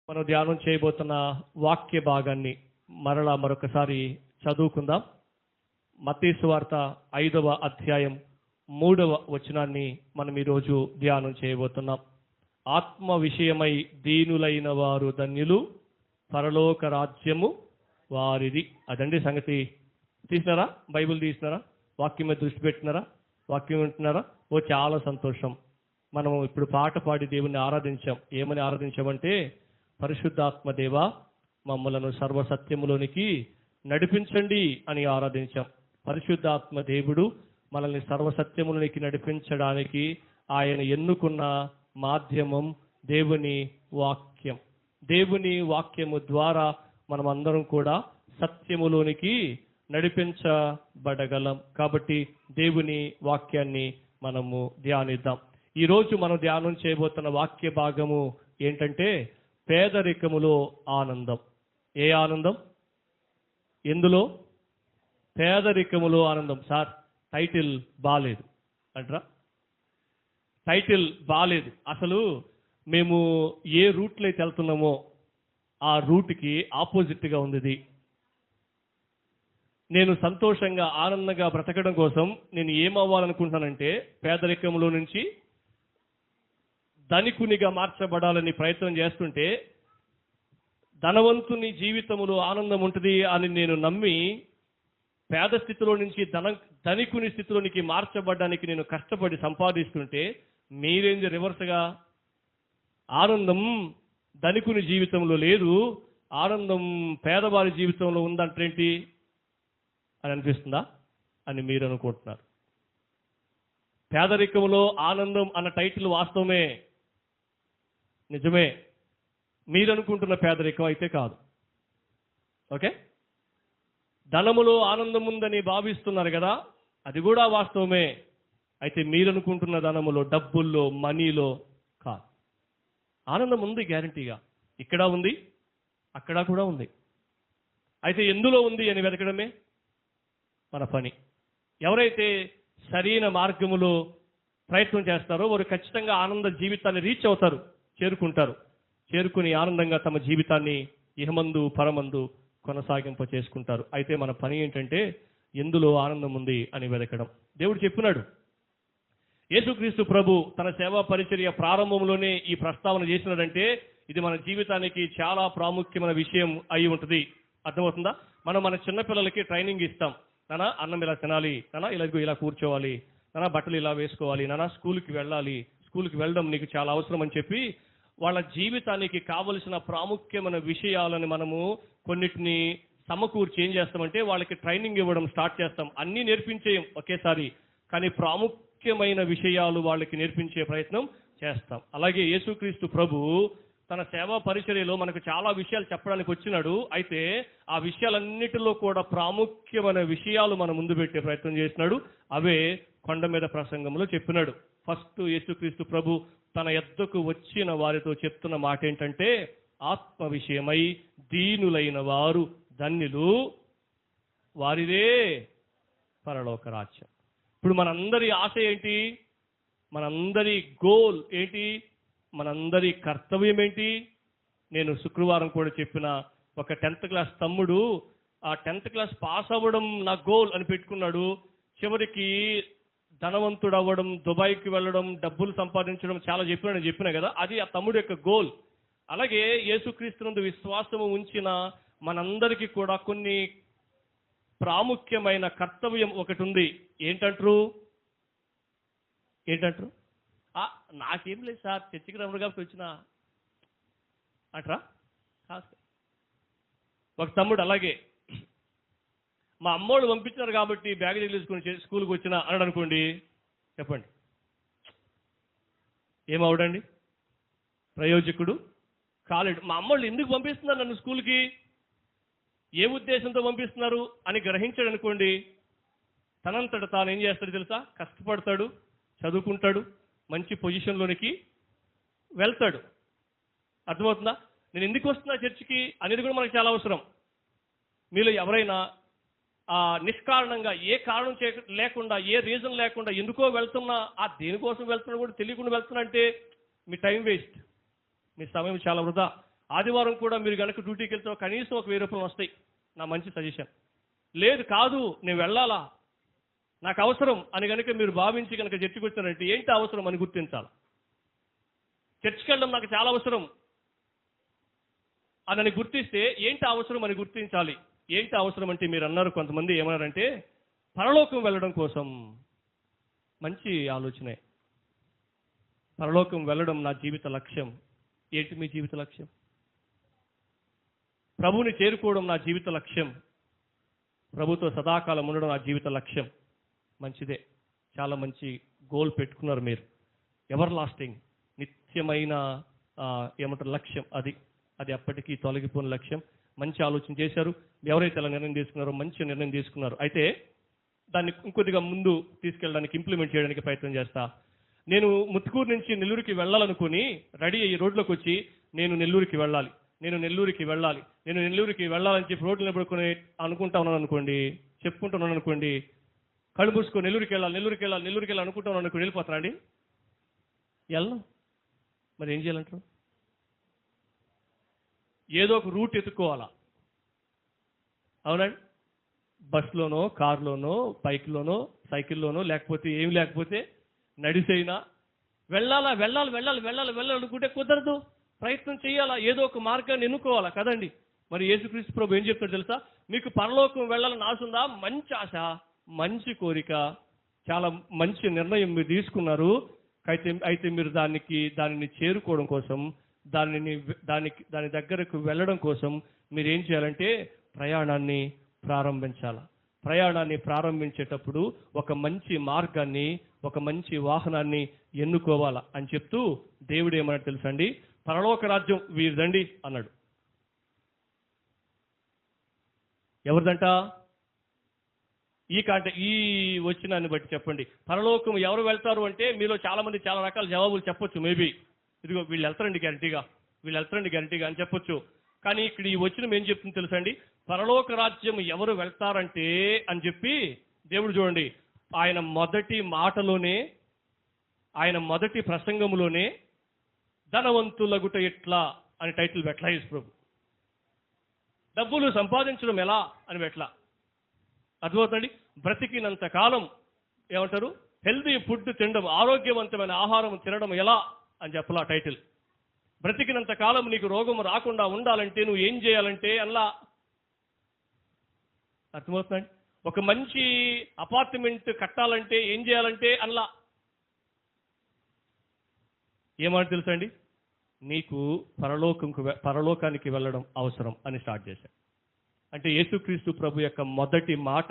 మనం ధ్యానం చేయబోతున్న వాక్య భాగాన్ని మరొకసారి చదువుకుందాం. మత్తయి సువార్త 5వ అధ్యాయం 3వ వచనాన్ని మనం ఈరోజు ధ్యానం చేయబోతున్నాం. ఆత్మ విషయమై దీనులైన వారు ధన్యులు, పరలోక రాజ్యము వారిది. అదండి సంగతి. తీసినారా? బైబిల్ తీసినారా? వాక్యం మీద దృష్టి పెట్టినారా? వాక్యం వింటున్నారా? చాలా సంతోషం. మనం ఇప్పుడు పాట పాడి దేవుణ్ణి ఆరాధించాం. ఏమని ఆరాధించామంటే, పరిశుద్ధాత్మ దేవా మమ్మలను సర్వసత్యములోనికి నడిపించండి అని ఆరాధించాం. పరిశుద్ధాత్మ దేవుడు మనల్ని సర్వసత్యములోనికి నడిపించడానికి ఆయన ఎన్నుకున్న మాధ్యమం దేవుని వాక్యం. దేవుని వాక్యము ద్వారా మనం అందరం కూడా సత్యములోనికి నడిపించబడగలం. కాబట్టి దేవుని వాక్యాన్ని మనము ధ్యానిద్దాం. ఈరోజు మనం ధ్యానం చేయబోతున్న వాక్య భాగము ఏంటంటే, పేదరికములో ఆనందం. ఏ ఆనందం? ఎందులో? పేదరికములో ఆనందం. సార్, టైటిల్ బాలేదు అంటారా? టైటిల్ బాలేదు. అసలు మేము ఏ రూట్లో అయితే వెళ్తున్నామో ఆ రూట్కి ఆపోజిట్గా ఉంది. నేను సంతోషంగా ఆనందంగా బ్రతకడం కోసం నేను ఏమవ్వాలనుకుంటున్నానంటే, పేదరికంలో నుంచి ధనికునిగా మార్చబడాలని ప్రయత్నం చేస్తుంటే, ధనవంతుని జీవితంలో ఆనందం ఉంటుంది అని నేను నమ్మి పేద స్థితిలో నుంచి ధనికుని స్థితిలోనికి మార్చబడడానికి నేను కష్టపడి సంపాదిస్తుంటే, మీరేంది రివర్స్గా ఆనందం ధనికుని జీవితంలో లేదు, ఆనందం పేదవారి జీవితంలో ఉందంటేంటి అని అనిపిస్తుందా అని మీరు అనుకుంటున్నారు. పేదరికంలో ఆనందం అన్న టైటిల్ వాస్తవమే, నిజమే. మీరు అనుకుంటున్న పేదరికం అయితే కాదు. ఓకే, ధనములో ఆనందం ఉందని భావిస్తున్నారు కదా, అది కూడా వాస్తవమే. అయితే మీరు అనుకుంటున్న ధనములో, డబ్బుల్లో, మనీలో కాదు. ఆనందం ఉంది గ్యారంటీగా. ఇక్కడ ఉంది, అక్కడ కూడా ఉంది. అయితే ఎందులో ఉంది అని వెతకడమే మన పని. ఎవరైతే సరైన మార్గములో ప్రయత్నం చేస్తారో వారు ఖచ్చితంగా ఆనంద జీవితాన్ని రీచ్ అవుతారు, చేరుకుంటారు. చేరుకుని ఆనందంగా తమ జీవితాన్ని ఇహమందు పరమందు కొనసాగింప చేసుకుంటారు. అయితే మన పని ఏంటంటే, ఎందులో ఆనందం ఉంది అని వెతకడం. దేవుడు చెప్పినాడు, యేసుక్రీస్తు ప్రభు తన సేవా పరిచర్య ప్రారంభంలోనే ఈ ప్రస్తావన చేసినాడంటే ఇది మన జీవితానికి చాలా ప్రాముఖ్యమైన విషయం అయి ఉంటుంది. అర్థమవుతుందా? మనం మన చిన్నపిల్లలకి ట్రైనింగ్ ఇస్తాం. నానా అన్నం ఇలా తినాలి, నానా ఇలా కూర్చోవాలి, నానా బట్టలు ఇలా వేసుకోవాలి, నానా స్కూల్కి వెళ్ళాలి, స్కూల్కి వెళ్ళడం నీకు చాలా అవసరం అని చెప్పి వాళ్ళ జీవితానికి కావలసిన ప్రాముఖ్యమైన విషయాలను మనము కొన్నిటిని సమకూర్చి ఏం చేస్తామంటే వాళ్ళకి ట్రైనింగ్ ఇవ్వడం స్టార్ట్ చేస్తాం. అన్నీ నేర్పించేయం ఒకేసారి, కానీ ప్రాముఖ్యమైన విషయాలు వాళ్ళకి నేర్పించే ప్రయత్నం చేస్తాం. అలాగే యేసుక్రీస్తు ప్రభు తన సేవా పరిచర్యలో మనకు చాలా విషయాలు చెప్పడానికి వచ్చినాడు. అయితే ఆ విషయాలన్నిటిలో కూడా ప్రాముఖ్యమైన విషయాలు మన ముందు పెట్టే ప్రయత్నం చేసినాడు. అవే కొండ మీద ప్రసంగంలో చెప్పినాడు. ఫస్ట్ యేసుక్రీస్తు ప్రభు తన యొద్దకు వచ్చిన వారితో చెప్తున్న మాట ఏంటంటే, ఆత్మ విషయమై దీనులైన వారు ధన్యులు, వారిదే పరలోక రాజ్యం. ఇప్పుడు మనందరి ఆశ ఏంటి? మనందరి గోల్ ఏంటి? మనందరి కర్తవ్యం ఏంటి? నేను శుక్రవారం కూడా చెప్పిన ఒక 10th క్లాస్ తమ్ముడు ఆ 10th క్లాస్ పాస్ అవ్వడం నా గోల్ అని పెట్టుకున్నాడు. చివరికి ధనవంతుడు అవ్వడం, దుబాయ్కి వెళ్ళడం, డబ్బులు సంపాదించడం చాలా చెప్పినా కదా, అది ఆ తమ్ముడు యొక్క గోల్. అలాగే యేసుక్రీస్తునందు విశ్వాసము ఉంచిన మనందరికీ కూడా కొన్ని ప్రాముఖ్యమైన కర్తవ్యం ఒకటి ఉంది. ఏంటంటారు? నాకేం లేదు సార్, చర్చికి రమ్మరు కాబట్టి వచ్చినా అంటారా? ఒక తమ్ముడు అలాగే, మా అమ్మోళ్ళు పంపించినారు కాబట్టి బ్యాగ్ తీసుకొని స్కూల్కి వచ్చినా అన్నాడు అనుకోండి. చెప్పండి, ఏమవుడండి? ప్రయోజకుడు కాలేడు. మా అమ్మోళ్ళు ఎందుకు పంపిస్తున్నారు నన్ను స్కూల్కి, ఏ ఉద్దేశంతో పంపిస్తున్నారు అని గ్రహించాడు అనుకోండి, తనంతట తాను ఏం చేస్తాడు తెలుసా? కష్టపడతాడు, చదువుకుంటాడు, మంచి పొజిషన్లోనికి వెళ్తాడు. అర్థమవుతుందా? నేను ఎందుకు వస్తున్నా చర్చికి అనేది కూడా మనకు చాలా అవసరం. మీలో ఎవరైనా నిష్కారణంగా ఏ కారణం లేకుండా, ఏ రీజన్ లేకుండా ఎందుకో వెళ్తున్నా, ఆ దేనికోసం వెళ్తున్నా కూడా తెలియకుండా వెళ్తున్నా అంటే మీ టైం వేస్ట్, మీ సమయం చాలా వృధా. ఆదివారం కూడా మీరు కనుక డ్యూటీకి వెళ్తే కనీసం ఒక 1000 రూపాయలు వస్తాయి. నా మంచి సజెషన్. లేదు కాదు నేను వెళ్ళాలా, నాకు అవసరం అని కనుక మీరు భావించి కనుక చర్చికి వచ్చారంటే ఏంటి అవసరం అని గుర్తించాలి. చర్చికి వెళ్ళడం నాకు చాలా అవసరం అని గుర్తిస్తే ఏంటి అవసరం అని గుర్తించాలి. ఏంటి అవసరం అంటే మీరు అన్నారు, కొంతమంది ఏమన్నారంటే పరలోకం వెళ్ళడం కోసం. మంచి ఆలోచనే. పరలోకం వెళ్ళడం నా జీవిత లక్ష్యం. ఏంటి మీ జీవిత లక్ష్యం? ప్రభువుని చేరుకోవడం నా జీవిత లక్ష్యం. ప్రభుతో సదాకాలం ఉండడం నా జీవిత లక్ష్యం. మంచిదే, చాలా మంచి గోల్ పెట్టుకున్నారు మీరు. ఎవర్ లాస్టింగ్, నిత్యమైన ఏమంటారు లక్ష్యం. అది అప్పటికీ తొలగిపోయిన లక్ష్యం. మంచి ఆలోచన చేశారు. ఎవరైతే అలా నిర్ణయం తీసుకున్నారో మంచి నిర్ణయం తీసుకున్నారు. అయితే దాన్ని ఇంకొద్దిగా ముందు తీసుకెళ్ళడానికి, ఇంప్లిమెంట్ చేయడానికి ప్రయత్నం చేస్తా. నేను ముత్తుకూరు నుంచి నెల్లూరుకి వెళ్ళాలనుకుని రెడీ అయ్యి రోడ్లోకి వచ్చి నేను నెల్లూరుకి వెళ్ళాలి వెళ్ళాలని చెప్పి రోడ్లు నిలబడుకొని అనుకుంటా ఉన్నాను అనుకోండి, చెప్పుకుంటున్నాను అనుకోండి, కళ్ళు మూసుకొని నెల్లూరుకి వెళ్ళాలి అనుకుంటున్నాను అనుకోండి, వెళ్ళిపోతారా అండి? వెళ్ళను. మరి ఏం చేయాలంటారు? ఏదో ఒక రూట్ ఎత్తుకోవాలా, అవునండి? బస్లోనో, కారులోనో, బైక్లోనో, సైకిల్లోనో, లేకపోతే నడిసైనా వెళ్ళాలి అనుకుంటే కుదరదు. ప్రయత్నం చేయాలా, ఏదో ఒక మార్గాన్ని ఎన్నుకోవాలా కదండి. మరి యేసుక్రీస్తు ప్రభు ఏం చెప్తాడు తెలుసా? మీకు పరలోకం వెళ్ళాలని ఆశ ఉందా? మంచి ఆశ, మంచి కోరిక, చాలా మంచి నిర్ణయం మీరు తీసుకున్నారు. అయితే మీరు దానిని చేరుకోవడం కోసం, దాని దగ్గరకు వెళ్ళడం కోసం మీరు ఏం చేయాలంటే ప్రయాణాన్ని ప్రారంభించాలి. ప్రయాణాన్ని ప్రారంభించేటప్పుడు ఒక మంచి మార్గాన్ని, ఒక మంచి వాహనాన్ని ఎన్నుకోవాలా అని చెప్తూ దేవుడు ఏమన్నాడు తెలుసా అండి? పరలోక రాజ్యం వీరిదండి అన్నాడు. ఎవరిదంట? ఈ వచ్చినాన్ని బట్టి చెప్పండి. పరలోకం ఎవరు వెళ్తారు అంటే మీలో చాలా మంది చాలా రకాల జవాబులు చెప్పొచ్చు. మేబీ ఇదిగో వీళ్ళు వెళ్తారండి గ్యారంటీగా అని చెప్పొచ్చు. కానీ ఇక్కడ ఈ వచనం ఏం చెప్తుంది తెలుసా అండి? పరలోక రాజ్యం ఎవరు వెళ్తారంటే అని చెప్పి దేవుడు చూడండి, ఆయన మొదటి మాటలోనే, ఆయన మొదటి ప్రసంగంలోనే ధనవంతులగుట ఎట్లా అని టైటిల్ పెట్టలా యేసు ప్రభు. డబ్బులు సంపాదించడం ఎలా అని పెట్టలా. అర్థమవుతండి? బ్రతికినంత కాలం ఏమంటారు, హెల్దీ ఫుడ్ తినడం, ఆరోగ్యవంతమైన ఆహారం తినడం ఎలా అని చెప్పలా టైటిల్. బ్రతికినంత కాలం నీకు రోగం రాకుండా ఉండాలంటే నువ్వు ఏం చేయాలంటే అలా. అర్థమవుతుందండి? ఒక మంచి అపార్ట్మెంట్ కట్టాలంటే ఏం చేయాలంటే అలా. ఏమంటే తెలుసా అండి? నీకు పరలోకానికి వెళ్ళడం అవసరం అని స్టార్ట్ చేశాడు. అంటే యేసుక్రీస్తు ప్రభు యొక్క మొదటి మాట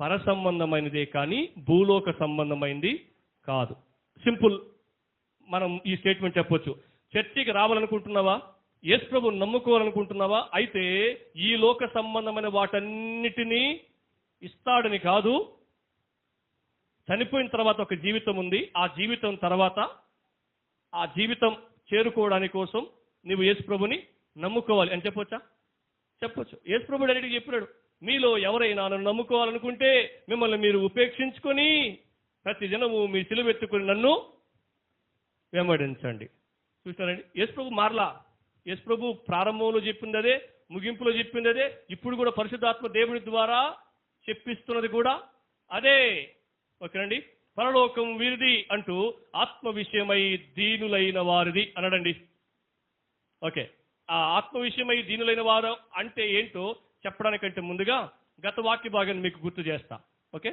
పర సంబంధమైనదే కానీ భూలోక సంబంధమైనది కాదు. సింపుల్. మనం ఈ స్టేట్మెంట్ చెప్పొచ్చు. చర్చికి రావాలనుకుంటున్నావా? యేసు ప్రభువుని నమ్ముకోవాలనుకుంటున్నావా? అయితే ఈ లోక సంబంధమైన వాటన్నిటినీ ఇస్తాడని కాదు. చనిపోయిన తర్వాత ఒక జీవితం ఉంది. ఆ జీవితం తర్వాత ఆ జీవితం చేరుకోవడానికి కోసం నువ్వు యేసు ప్రభుని నమ్ముకోవాలి అని చెప్పొచ్చా? చెప్పొచ్చు. యేసు ప్రభు డైరెక్ట్గా చెప్పినాడు, మీలో ఎవరైనా నన్ను నమ్ముకోవాలనుకుంటే మిమ్మల్ని మీరు ఉపేక్షించుకొని ప్రతి దినము మీ సిలువెత్తుకుని నన్ను వెంబడించండి. చూస్తారండి, యేసు ప్రభు మారలా. యేసు ప్రభు ప్రారంభంలో చెప్పింది అదే, ముగింపులో చెప్పింది అదే, ఇప్పుడు కూడా పరిశుద్ధాత్మ దేవుని ద్వారా చెప్పిస్తున్నది కూడా అదే. ఓకేనండి? పరలోకం వీరిది అంటూ ఆత్మ విషయమై దీనులైన వారిది అన్నాడండి. ఓకే, ఆ ఆత్మ విషయమై దీనులైన వారు అంటే ఏంటో చెప్పడానికంటే ముందుగా గత వాక్య భాగాన్ని మీకు గుర్తు చేస్తా. ఓకే,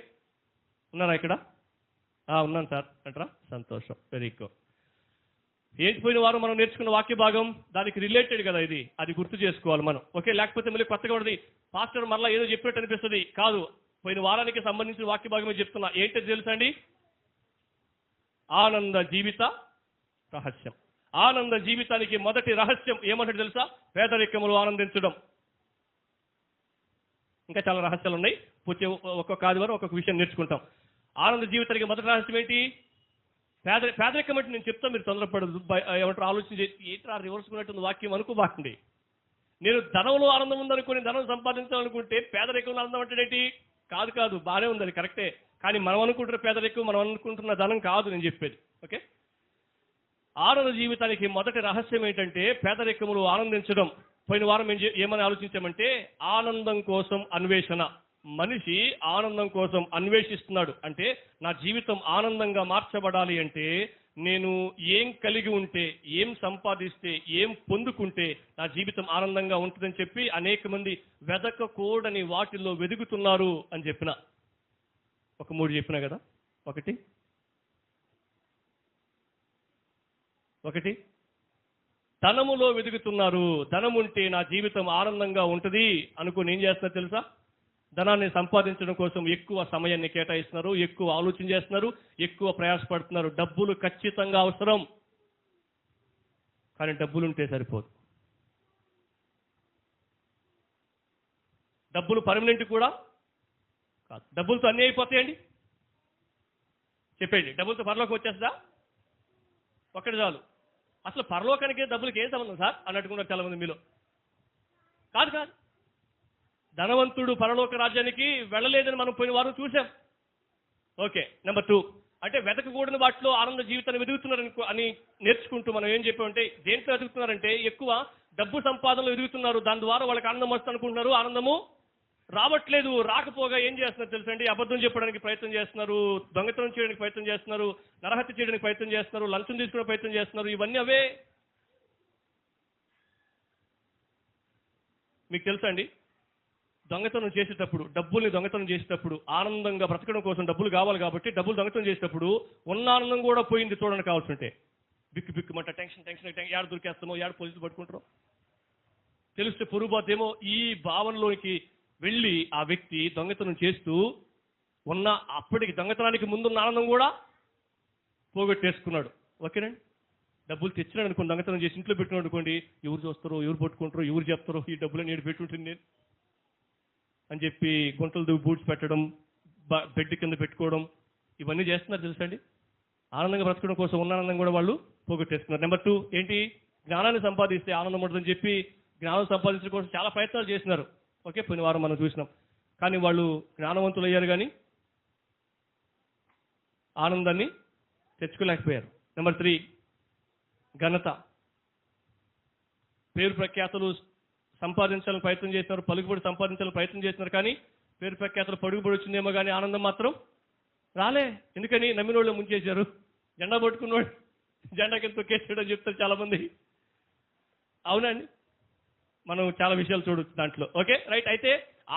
ఉన్నారా ఇక్కడ? ఉన్నాను సార్ అంటారా? సంతోషం, వెరీ గుడ్. ఏంటి పోయిన వారం మనం నేర్చుకున్న వాక్య భాగం దానికి రిలేటెడ్ కదా ఇది, అది గుర్తు చేసుకోవాలి మనం. ఓకే, లేకపోతే మళ్ళీ కొత్తగా ఉన్నది పాస్టర్ మరలా ఏదో చెప్పినట్టు అనిపిస్తుంది. కాదు, పోయిన వారానికి సంబంధించిన వాక్య భాగమే చెప్తున్నా. ఏంటో తెలుసా అండి? ఆనంద జీవిత రహస్యం. ఆనంద జీవితానికి మొదటి రహస్యం ఏమంటాడు తెలుసా? పేదరికములో ఆనందించడం. ఇంకా చాలా రహస్యాలు ఉన్నాయి. ఒక్కొక్క ఆదివారం ఒక్కొక్క విషయం నేర్చుకుంటాం. ఆనంద జీవితానికి మొదటి రహస్యం ఏంటి? పేదరికం అంటే నేను చెప్తాను, మీరు తొందరపడదు. ఏమంటారు ఆలోచన చేసి ఏంట్రా రివర్స్ ఉన్నట్టుంది వాక్యం అనుకోబాకండి. నేను ధనంలో ఆనందం ఉందనుకుని ధనం సంపాదించాలనుకుంటే పేదరికంలో ఆనందం అంటాడేంటి? కాదు, బాగానే ఉంది, అది కరెక్టే. కానీ మనం అనుకుంటున్న పేదరికం, మనం అనుకుంటున్న ధనం కాదు నేను చెప్పేది. ఓకే, ఆనంద జీవితానికి మొదటి రహస్యం ఏంటంటే పేదరికములో ఆనందించడం. పోయిన వారం ఏమని ఆలోచించామంటే ఆనందం కోసం అన్వేషణ. మనిషి ఆనందం కోసం అన్వేషిస్తున్నాడు. అంటే నా జీవితం ఆనందంగా మార్చబడాలి అంటే నేను ఏం కలిగి ఉంటే, ఏం సంపాదిస్తే, ఏం పొందుకుంటే నా జీవితం ఆనందంగా ఉంటుందని చెప్పి అనేక మంది వెదకకూడని వాటిల్లో వెదుగుతున్నారు అని చెప్పిన. ఒక 3 చెప్పినా కదా. ఒకటి ధనములో వెదుగుతున్నారు. ధనం ఉంటే నా జీవితం ఆనందంగా ఉంటుంది అనుకుని ఏం చేస్తున్నారు తెలుసా? ధనాన్ని సంపాదించడం కోసం ఎక్కువ సమయాన్ని కేటాయిస్తున్నారు, ఎక్కువ ఆలోచన చేస్తున్నారు, ఎక్కువ ప్రయాసపడుతున్నారు. డబ్బులు ఖచ్చితంగా అవసరం, కానీ డబ్బులు ఉంటే సరిపోదు. డబ్బులు పర్మనెంట్ కూడా కాదు. డబ్బులతో అన్నీ అయిపోతాయండి? చెప్పండి, డబ్బులతో పరలోకి వచ్చేస్తా? ఒక్కటి చాలు. అసలు పరలోకానికి డబ్బులకి ఏం సంబంధం సార్ అన్నట్టుకున్నారు చాలా మంది మీలో. కాదు. ధనవంతుడు పరలోక రాజ్యానికి వెళ్ళలేదని మనం పోయిన వారం చూసాం. ఓకే. నెంబర్ 2 అంటే వెతకకూడని వాటిలో ఆనంద జీవితాన్ని వెతుకుతున్నారు అని నేర్చుకుంటూ మనం ఏం చెప్పామంటే దేంట్లో వెతుకుతున్నారంటే ఎక్కువ డబ్బు సంపాదనలో ఎదుగుతున్నారు. దాని ద్వారా వాళ్ళకి ఆనందం వస్తుంది అనుకుంటున్నారు. ఆనందము రావట్లేదు. రాకపోగా ఏం చేస్తున్నారు తెలుసండి? అబద్ధం చెప్పడానికి ప్రయత్నం చేస్తున్నారు, దొంగతనం చేయడానికి ప్రయత్నం చేస్తున్నారు, నరహత్య చేయడానికి ప్రయత్నం చేస్తున్నారు, లంచం తీసుకునే ప్రయత్నం చేస్తున్నారు. ఇవన్నీ అవే. మీకు తెలుసా అండి, దొంగతనం చేసేటప్పుడు, డబ్బుల్ని దొంగతనం చేసేటప్పుడు ఆనందంగా బ్రతకడం కోసం డబ్బులు కావాలి కాబట్టి డబ్బులు దొంగతనం చేసేటప్పుడు ఉన్న ఆనందం కూడా పోయింది చూడడానికి కావాల్సింటే. బిక్కుమంట టెన్షన్ ఏడు దొరికేస్తామో, ఏడు పోలీసులు పట్టుకుంటారో తెలిస్తే పొరుగుబాతేమో ఈ భావనలోకి వెళ్ళి ఆ వ్యక్తి దొంగతనం చేస్తూ ఉన్న అప్పటికి దొంగతనానికి ముందున్న ఆనందం కూడా పోగొట్టేసుకున్నాడు. ఓకేనండి. డబ్బులు తెచ్చినాడు అనుకోండి, దొంగతనం చేసి ఇంట్లో పెట్టుకున్నాడు అనుకోండి, ఎవరు చూస్తారో, ఎవరు పట్టుకుంటారో, ఎవరు చెప్తారో ఈ డబ్బులు నేను పెట్టుకుంటుంది నేను అని చెప్పి గుంటలు బూట్స్ పెట్టడం, బెడ్ కింద పెట్టుకోవడం, ఇవన్నీ చేస్తున్నారు తెలుసండి. ఆనందంగా బ్రతకడం కోసం ఉన్న ఆనందం కూడా వాళ్ళు పోగొట్టేస్తున్నారు. నెంబర్ 2 ఏంటి? జ్ఞానాన్ని సంపాదిస్తే ఆనందం ఉండదని చెప్పి జ్ఞానం సంపాదించడం కోసం చాలా ప్రయత్నాలు చేస్తున్నారు. ఓకే, పోయిన వారం మనం చూసినాం. కానీ వాళ్ళు జ్ఞానవంతులు అయ్యారు కానీ ఆనందాన్ని తెచ్చుకోలేకపోయారు. నెంబర్ 3 ఘనత, పేరు ప్రఖ్యాతలు సంపాదించాలని ప్రయత్నం చేస్తున్నారు, పలుకుబడి సంపాదించాలని ప్రయత్నం చేస్తున్నారు. కానీ పేరు ప్రఖ్యాతలు పడుగుబడి వచ్చిందేమో కానీ ఆనందం మాత్రం రాలే. ఎందుకని? నమ్మిన వాళ్ళు ముంచేశారు. జెండా పట్టుకున్నవాడు జెండా కింద తొక్కేసాడు అని చెప్తారు చాలా మంది. అవునండి, మనం చాలా విషయాలు చూడొచ్చు దాంట్లో. Okay, right. అయితే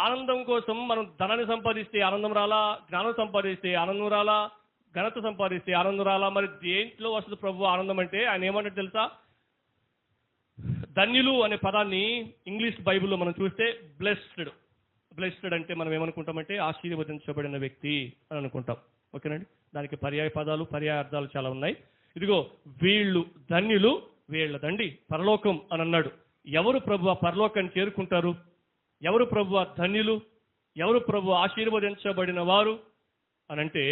ఆనందం కోసం మనం ధనాన్ని సంపాదిస్తే ఆనందం రాలా, జ్ఞానం సంపాదిస్తే ఆనందం రాలా, ఘనత సంపాదిస్తే ఆనందం రాలా. మరి దేంట్లో వస్తుంది ప్రభు ఆనందం అంటే? ఆయన ఏమంటాడు తెలుసా? ధన్యులు అనే పదాన్ని ఇంగ్లీష్ బైబిల్లో మనం చూస్తే బ్లెస్డ్ అంటే మనం ఏమనుకుంటామంటే ఆశీర్వదించబడిన వ్యక్తి అని అనుకుంటాం. ఓకేనండి. దానికి పర్యాయ పదాలు, పర్యాయ అర్థాలు చాలా ఉన్నాయి. ఇదిగో వీళ్ళు ధన్యులు, వీళ్ళదండి పరలోకం అని అన్నాడు. ఎవరు ప్రభు ఆ పరలోకాన్ని చేరుకుంటారు? ఎవరు ప్రభు ఆ ధన్యులు? ఎవరు ప్రభు ఆశీర్వదించబడిన వారు అని అంటే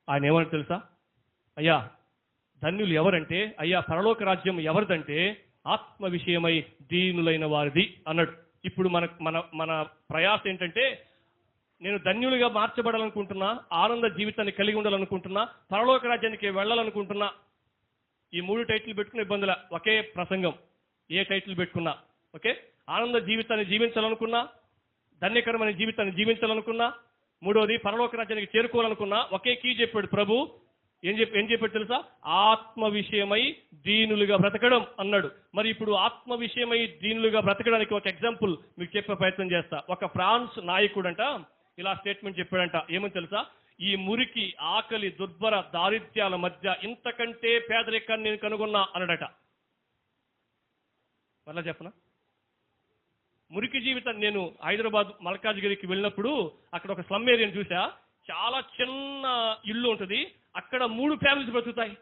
ఆయన ఏమని తెలుసా? అయ్యా ధన్యులు ఎవరంటే, అయ్యా పరలోక రాజ్యం ఎవరిదంటే ఆత్మ విషయమై దీనులైన వారిది అన్నాడు. ఇప్పుడు మన మన మన ప్రయాస ఏంటంటే, నేను ధన్యులుగా మార్చబడాలనుకుంటున్నా, ఆనంద జీవితాన్ని కలిగి ఉండాలనుకుంటున్నా, పరలోక రాజ్యానికి వెళ్ళాలనుకుంటున్నా. ఈ 3 టైటిల్ పెట్టుకున్న ఇబ్బందుల ఒకే ప్రసంగం, ఏ టైటిల్ పెట్టుకున్నా. ఓకే, ఆనంద జీవితాన్ని జీవించాలనుకున్నా, ధన్యకరమైన జీవితాన్ని జీవించాలనుకున్నా, మూడోది పరలోక రాజ్యానికి చేరుకోవాలనుకున్నా, ఒకే కీ చెప్పాడు ప్రభు. ఏం చెప్పాడు తెలుసా? ఆత్మ విషయమై దీనులుగా బ్రతకడం అన్నాడు. మరి ఇప్పుడు ఆత్మ విషయమై దీనులుగా బ్రతకడానికి ఒక ఎగ్జాంపుల్ మీకు చెప్పే ప్రయత్నం చేస్తా. ఒక ఫ్రాన్స్ నాయకుడంట ఇలా స్టేట్మెంట్ చెప్పాడంట. ఏమని తెలుసా? ఈ మురికి, ఆకలి, దుర్భర, దారిద్ర్యాల మధ్య ఇంతకంటే పేదరికాన్ని నేను కనుగొన్నా అన్నాడట. మళ్ళా చెప్పనా? మురికి జీవితం. నేను హైదరాబాద్ మల్కాజ్గిరికి వెళ్ళినప్పుడు అక్కడ ఒక స్లమ్ ఏరియాని చూసా. చాలా చిన్న ఇల్లు ఉంటుంది. అక్కడ 3 ఫ్యామిలీస్ బ్రతుకుతాయి.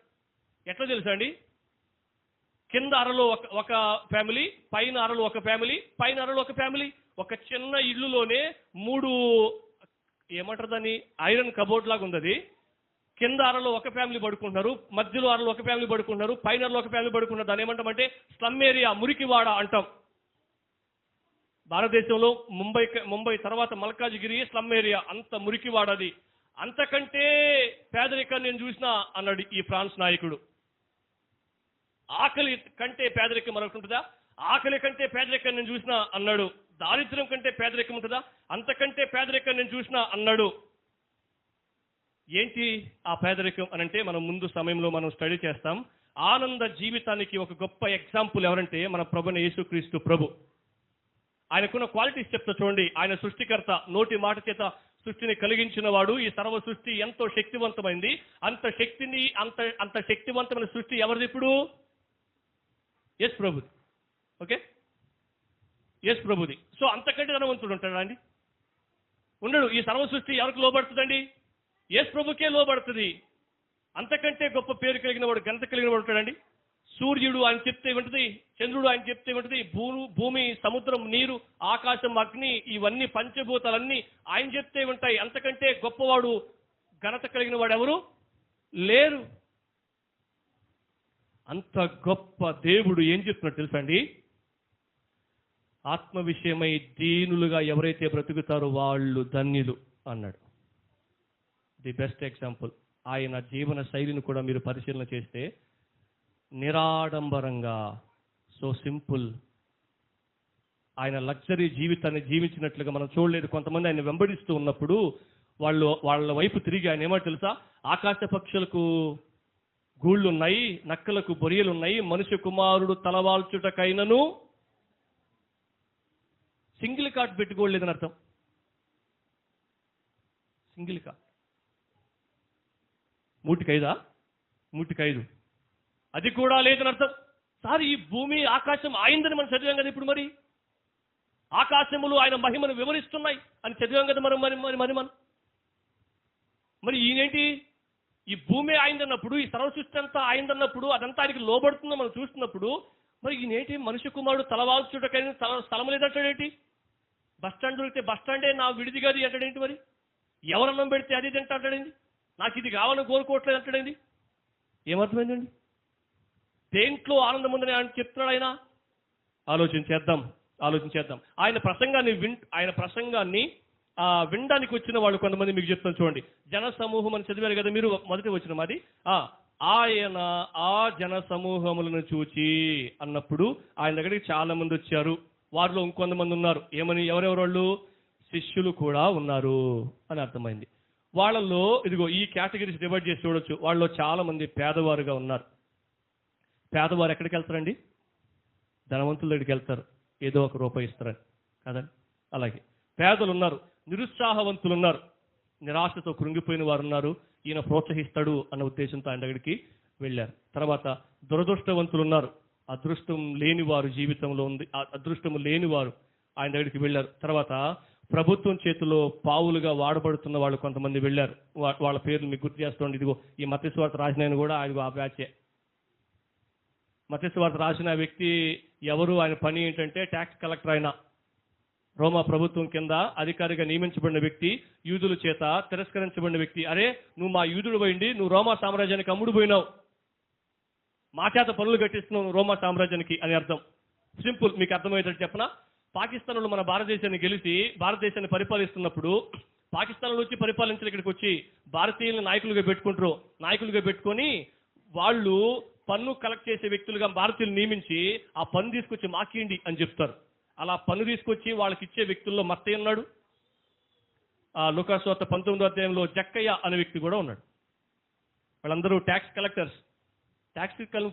ఎట్లా తెలుసా అండి? కింద అరలో ఒక ఫ్యామిలీ, పైన అరలో ఒక ఫ్యామిలీ, పైన అరలో ఒక ఫ్యామిలీ. ఒక చిన్న ఇల్లులోనే 3 ఏమంటారు దాన్ని, ఐరన్ కబోర్డ్ లాగా ఉంది అది. కింద అరలో ఒక ఫ్యామిలీ పడుకుంటున్నారు, మధ్యలో అరలో ఒక ఫ్యామిలీ పడుకుంటున్నారు, పైన అరలో ఒక ఫ్యామిలీ పడుకుంటున్నారు. దాన్ని ఏమంటామంటే స్లమ్ ఏరియా, మురికివాడ అంటాం. భారతదేశంలో ముంబై తర్వాత మల్కాజ్గిరి స్లమ్ ఏరియా. అంత మురికివాడది. అంతకంటే పేదరికాన్ని నేను చూసినా అన్నాడు ఈ ఫ్రాన్స్ నాయకుడు. ఆకలి కంటే పేదరికం మరొకటి ఉంటుందా? ఆకలి కంటే పేదరికం నేను చూసినా అన్నాడు. దారిద్ర్యం కంటే పేదరికం ఉంటుందా? అంతకంటే పేదరికం నేను చూసినా అన్నాడు. ఏంటి ఆ పేదరికం అనంటే, మనం ముందు సమయంలో మనం స్టడీ చేస్తాం. ఆనంద జీవితానికి ఒక గొప్ప ఎగ్జాంపుల్ ఎవరంటే మన ప్రభువైన యేసుక్రీస్తు ప్రభు. ఆయనకున్న క్వాలిటీస్ చెప్తా చూడండి. ఆయన సృష్టికర్త, నోటి మాట చేత సృష్టిని కలిగించిన వాడు. ఈ సర్వ సృష్టి ఎంతో శక్తివంతమైంది. అంత శక్తిని అంత శక్తివంతమైన సృష్టి ఎవరిది ఇప్పుడు? యేసు ప్రభుది. ఓకే, యేసు ప్రభుది. సో అంతకంటే ధనవంతుడు ఉంటాడా అండి? ఉండడు. ఈ సర్వ సృష్టి ఎవరికి లోబడుతుందండి? యేసు ప్రభుకే లోబడుతుంది. అంతకంటే గొప్ప పేరు కలిగిన వాడు, ఘనత కలిగిన వాడు ఉంటాడండి? సూర్యుడు ఆయన చెప్తే ఉంటుంది, చంద్రుడు ఆయన చెప్తే ఉంటుంది, భూమి, సముద్రం, నీరు, ఆకాశం, అగ్ని, ఇవన్నీ పంచభూతాలన్నీ ఆయన చెప్తే ఉంటాయి. అంతకంటే గొప్పవాడు, ఘనత కలిగిన వాడు ఎవరు లేరు. అంత గొప్ప దేవుడు ఏం చెప్తున్నాడు తెలుసా అండి? ఆత్మ విషయమై దీనులుగా ఎవరైతే బ్రతుకుతారో వాళ్ళు ధన్యులు అన్నాడు. The best example. ఆయన జీవన శైలిని కూడా మీరు పరిశీలన చేస్తే నిరాడంబరంగా, సో సింపుల్, ఆయన లగ్జరీ జీవితాన్ని జీవించినట్లుగా మనం చూడలేదు. కొంతమంది ఆయన వెంబడిస్తూ ఉన్నప్పుడు వాళ్ళ వైపు తిరిగి ఆయన ఏమో తెలుసా? ఆకాశ పక్షులకు గూళ్ళు ఉన్నాయి, నక్కలకు బొరియలు ఉన్నాయి, మనుష్య కుమారుడు తలవాల్చుటకైనను సింగిల్ కార్డ్ పెట్టుకోలేదని అర్థం. సింగిల్ కార్డ్ మూటికైదు అది కూడా లేదని అర్థం. సార్, ఈ భూమి ఆకాశం ఆయిందని మనం చదివాం కదా. ఇప్పుడు మరి ఆకాశములు ఆయన మహిమను వివరిస్తున్నాయి అని చదివాం కదా మరి ఈయనేంటి? ఈ భూమి ఆయిందన్నప్పుడు, ఈ సర్వసృష్టి అంతా ఆయిందన్నప్పుడు, అదంతా ఆయనకి లోబడుతుందో మనం చూస్తున్నప్పుడు, మరి ఈయనేంటి మనుష్య కుమారుడు తలవాల్చుటకైనా స్థలం లేదంటాడేంటి? బస్ స్టాండ్ దొరికితే బస్ స్టాండే నా విడిది గది అంటాడేంటి? మరి ఎవరన్నం పెడితే అది తింటా అంటాడేంటి? నాకు ఇది కావాలని కోరుకోవట్లేదు అంటాడేంటి? ఏమర్థమైందండి? దేంట్లో ఆనందం ఉందని ఆయన చెప్తున్నాడు. ఆయన ఆలోచన చేద్దాం. ఆయన ప్రసంగాన్ని వినడానికి వచ్చిన వాళ్ళు కొంతమంది మీకు చెప్తాను చూడండి. జన సమూహం అని చదివారు కదా మీరు మొదటి వచ్చిన మాది. ఆయన ఆ జన సమూహములను చూచి అన్నప్పుడు ఆయన దగ్గరికి చాలా మంది వచ్చారు. వారిలో ఇంకొంతమంది ఉన్నారు. ఎవరెవరు? శిష్యులు కూడా ఉన్నారు అని అర్థమైంది. వాళ్ళల్లో ఇదిగో ఈ కేటగిరీస్ డివైడ్ చేసి చూడొచ్చు. వాళ్ళలో చాలా మంది పేదవారుగా ఉన్నారు. పేదవారు ఎక్కడికి వెళ్తారండి? ధనవంతుల దగ్గరికి వెళ్తారు, ఏదో ఒక రూపాయి ఇస్తారని కదండి. అలాగే పేదలు ఉన్నారు, నిరుత్సాహవంతులు ఉన్నారు, నిరాశతో కృంగిపోయిన వారు ఉన్నారు. ఈయన ప్రోత్సహిస్తాడు అన్న ఉద్దేశంతో ఆయన దగ్గరికి వెళ్ళారు. తర్వాత దురదృష్టవంతులు ఉన్నారు, అదృష్టం లేని వారు జీవితంలో ఉంది, అదృష్టము లేని వారు ఆయన దగ్గరికి వెళ్ళారు. తర్వాత ప్రభుత్వం చేతిలో పావులుగా వాడబడుతున్న వాళ్ళు కొంతమంది వెళ్ళారు. వాళ్ళ పేర్లు మీకు గుర్తు చేస్తుండే. ఇదిగో ఈ మత్తయి సువార్త రాసిన ఆయన కూడా ఆయన ఆ బ్యాచే. మత్తయి సువార్త రాసిన వ్యక్తి ఎవరు? ఆయన పని ఏంటంటే ట్యాక్స్ కలెక్టర్. ఆయన రోమా ప్రభుత్వం కింద అధికారిగా నియమించబడిన వ్యక్తి, యూదుల చేత తిరస్కరించబడిన వ్యక్తి. అరే, నువ్వు మా యూదుడు పోయింది, నువ్వు రోమా సామ్రాజ్యానికి అమ్ముడు పోయినావు, మా చేత పనులు కట్టిస్తున్నావు రోమా సామ్రాజ్యానికి అని అర్థం. సింపుల్, మీకు అర్థమయ్యేటట్టు చెప్పనా? పాకిస్తాన్లో మన భారతదేశాన్ని గెలిచి భారతదేశాన్ని పరిపాలిస్తున్నప్పుడు పాకిస్తాన్లో వచ్చి పరిపాలించిన ఇక్కడికి వచ్చి భారతీయులను నాయకులుగా పెట్టుకొని వాళ్ళు పన్ను కలెక్ట్ చేసే వ్యక్తులుగా భారతీయులు నియమించి ఆ పన్ను తీసుకొచ్చి మాకిండి అని చెప్తారు. అలా పన్ను తీసుకొచ్చి వాళ్ళకి ఇచ్చే వ్యక్తుల్లో మత్తయి ఉన్నాడు. లూకాసు వార్త 19వ అధ్యాయంలో జక్కయ్య అనే వ్యక్తి కూడా ఉన్నాడు. వాళ్ళందరూ ట్యాక్స్ కలెక్టర్స్,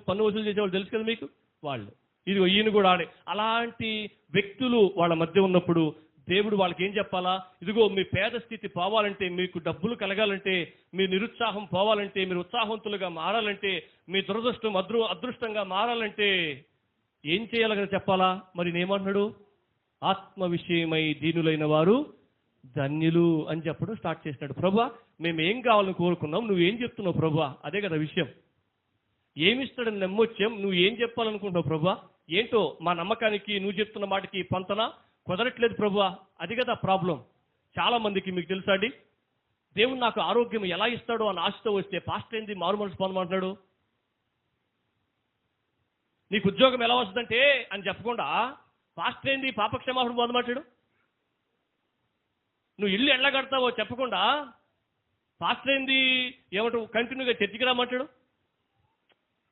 పన్ను వసూలు చేసేవాళ్ళు తెలుసు కదా మీకు. వాళ్ళు ఇదిగో ఈయన కూడా అలాంటి వ్యక్తులు వాళ్ళ మధ్య ఉన్నప్పుడు దేవుడు వాళ్ళకి ఏం చెప్పాలా? ఇదిగో మీ పేద స్థితి పోవాలంటే, మీకు డబ్బులు కలగాలంటే, మీ నిరుత్సాహం పోవాలంటే, మీరు ఉత్సాహవంతులుగా మారాలంటే, మీ దురదృష్టం అదృష్టంగా మారాలంటే ఏం చేయాలి కదా చెప్పాలా? మరి నేనేమంటున్నాడు? ఆత్మ విషయమై దీనులైన వారు ధన్యులు అని చెప్పడం స్టార్ట్ చేసినాడు. ప్రభువా, మేము ఏం కావాలని కోరుకున్నాం, నువ్వేం చెప్తున్నావు ప్రభువా? అదే కదా విషయం. ఏమిస్తాడని నమ్మొచ్చాం, నువ్వు ఏం చెప్పాలనుకుంటున్నావు ప్రభువా? ఏంటో మా నమ్మకానికి నువ్వు చెప్తున్న మాటకి పొంతన కుదరట్లేదు ప్రభువా. అది కదా ప్రాబ్లం. చాలా మందికి మీకు తెలుసా అండి, దేవుడు నాకు ఆరోగ్యం ఎలా ఇస్తాడో అని ఆశతో వస్తే పాస్టర్ ఏంది మారు మనసు పొందమంటున్నాడు. నీకు ఉద్యోగం ఎలా వస్తుందంటే అని చెప్పకుండా పాస్టర్ ఏంది పాపక్షమాపణ పొందమంటాడు. నువ్వు ఇల్లు ఎట్లా కడతావో చెప్పకుండా పాస్టర్ ఏంది ఏమంటావు కంటిన్యూగా చర్చికి రామంటాడు.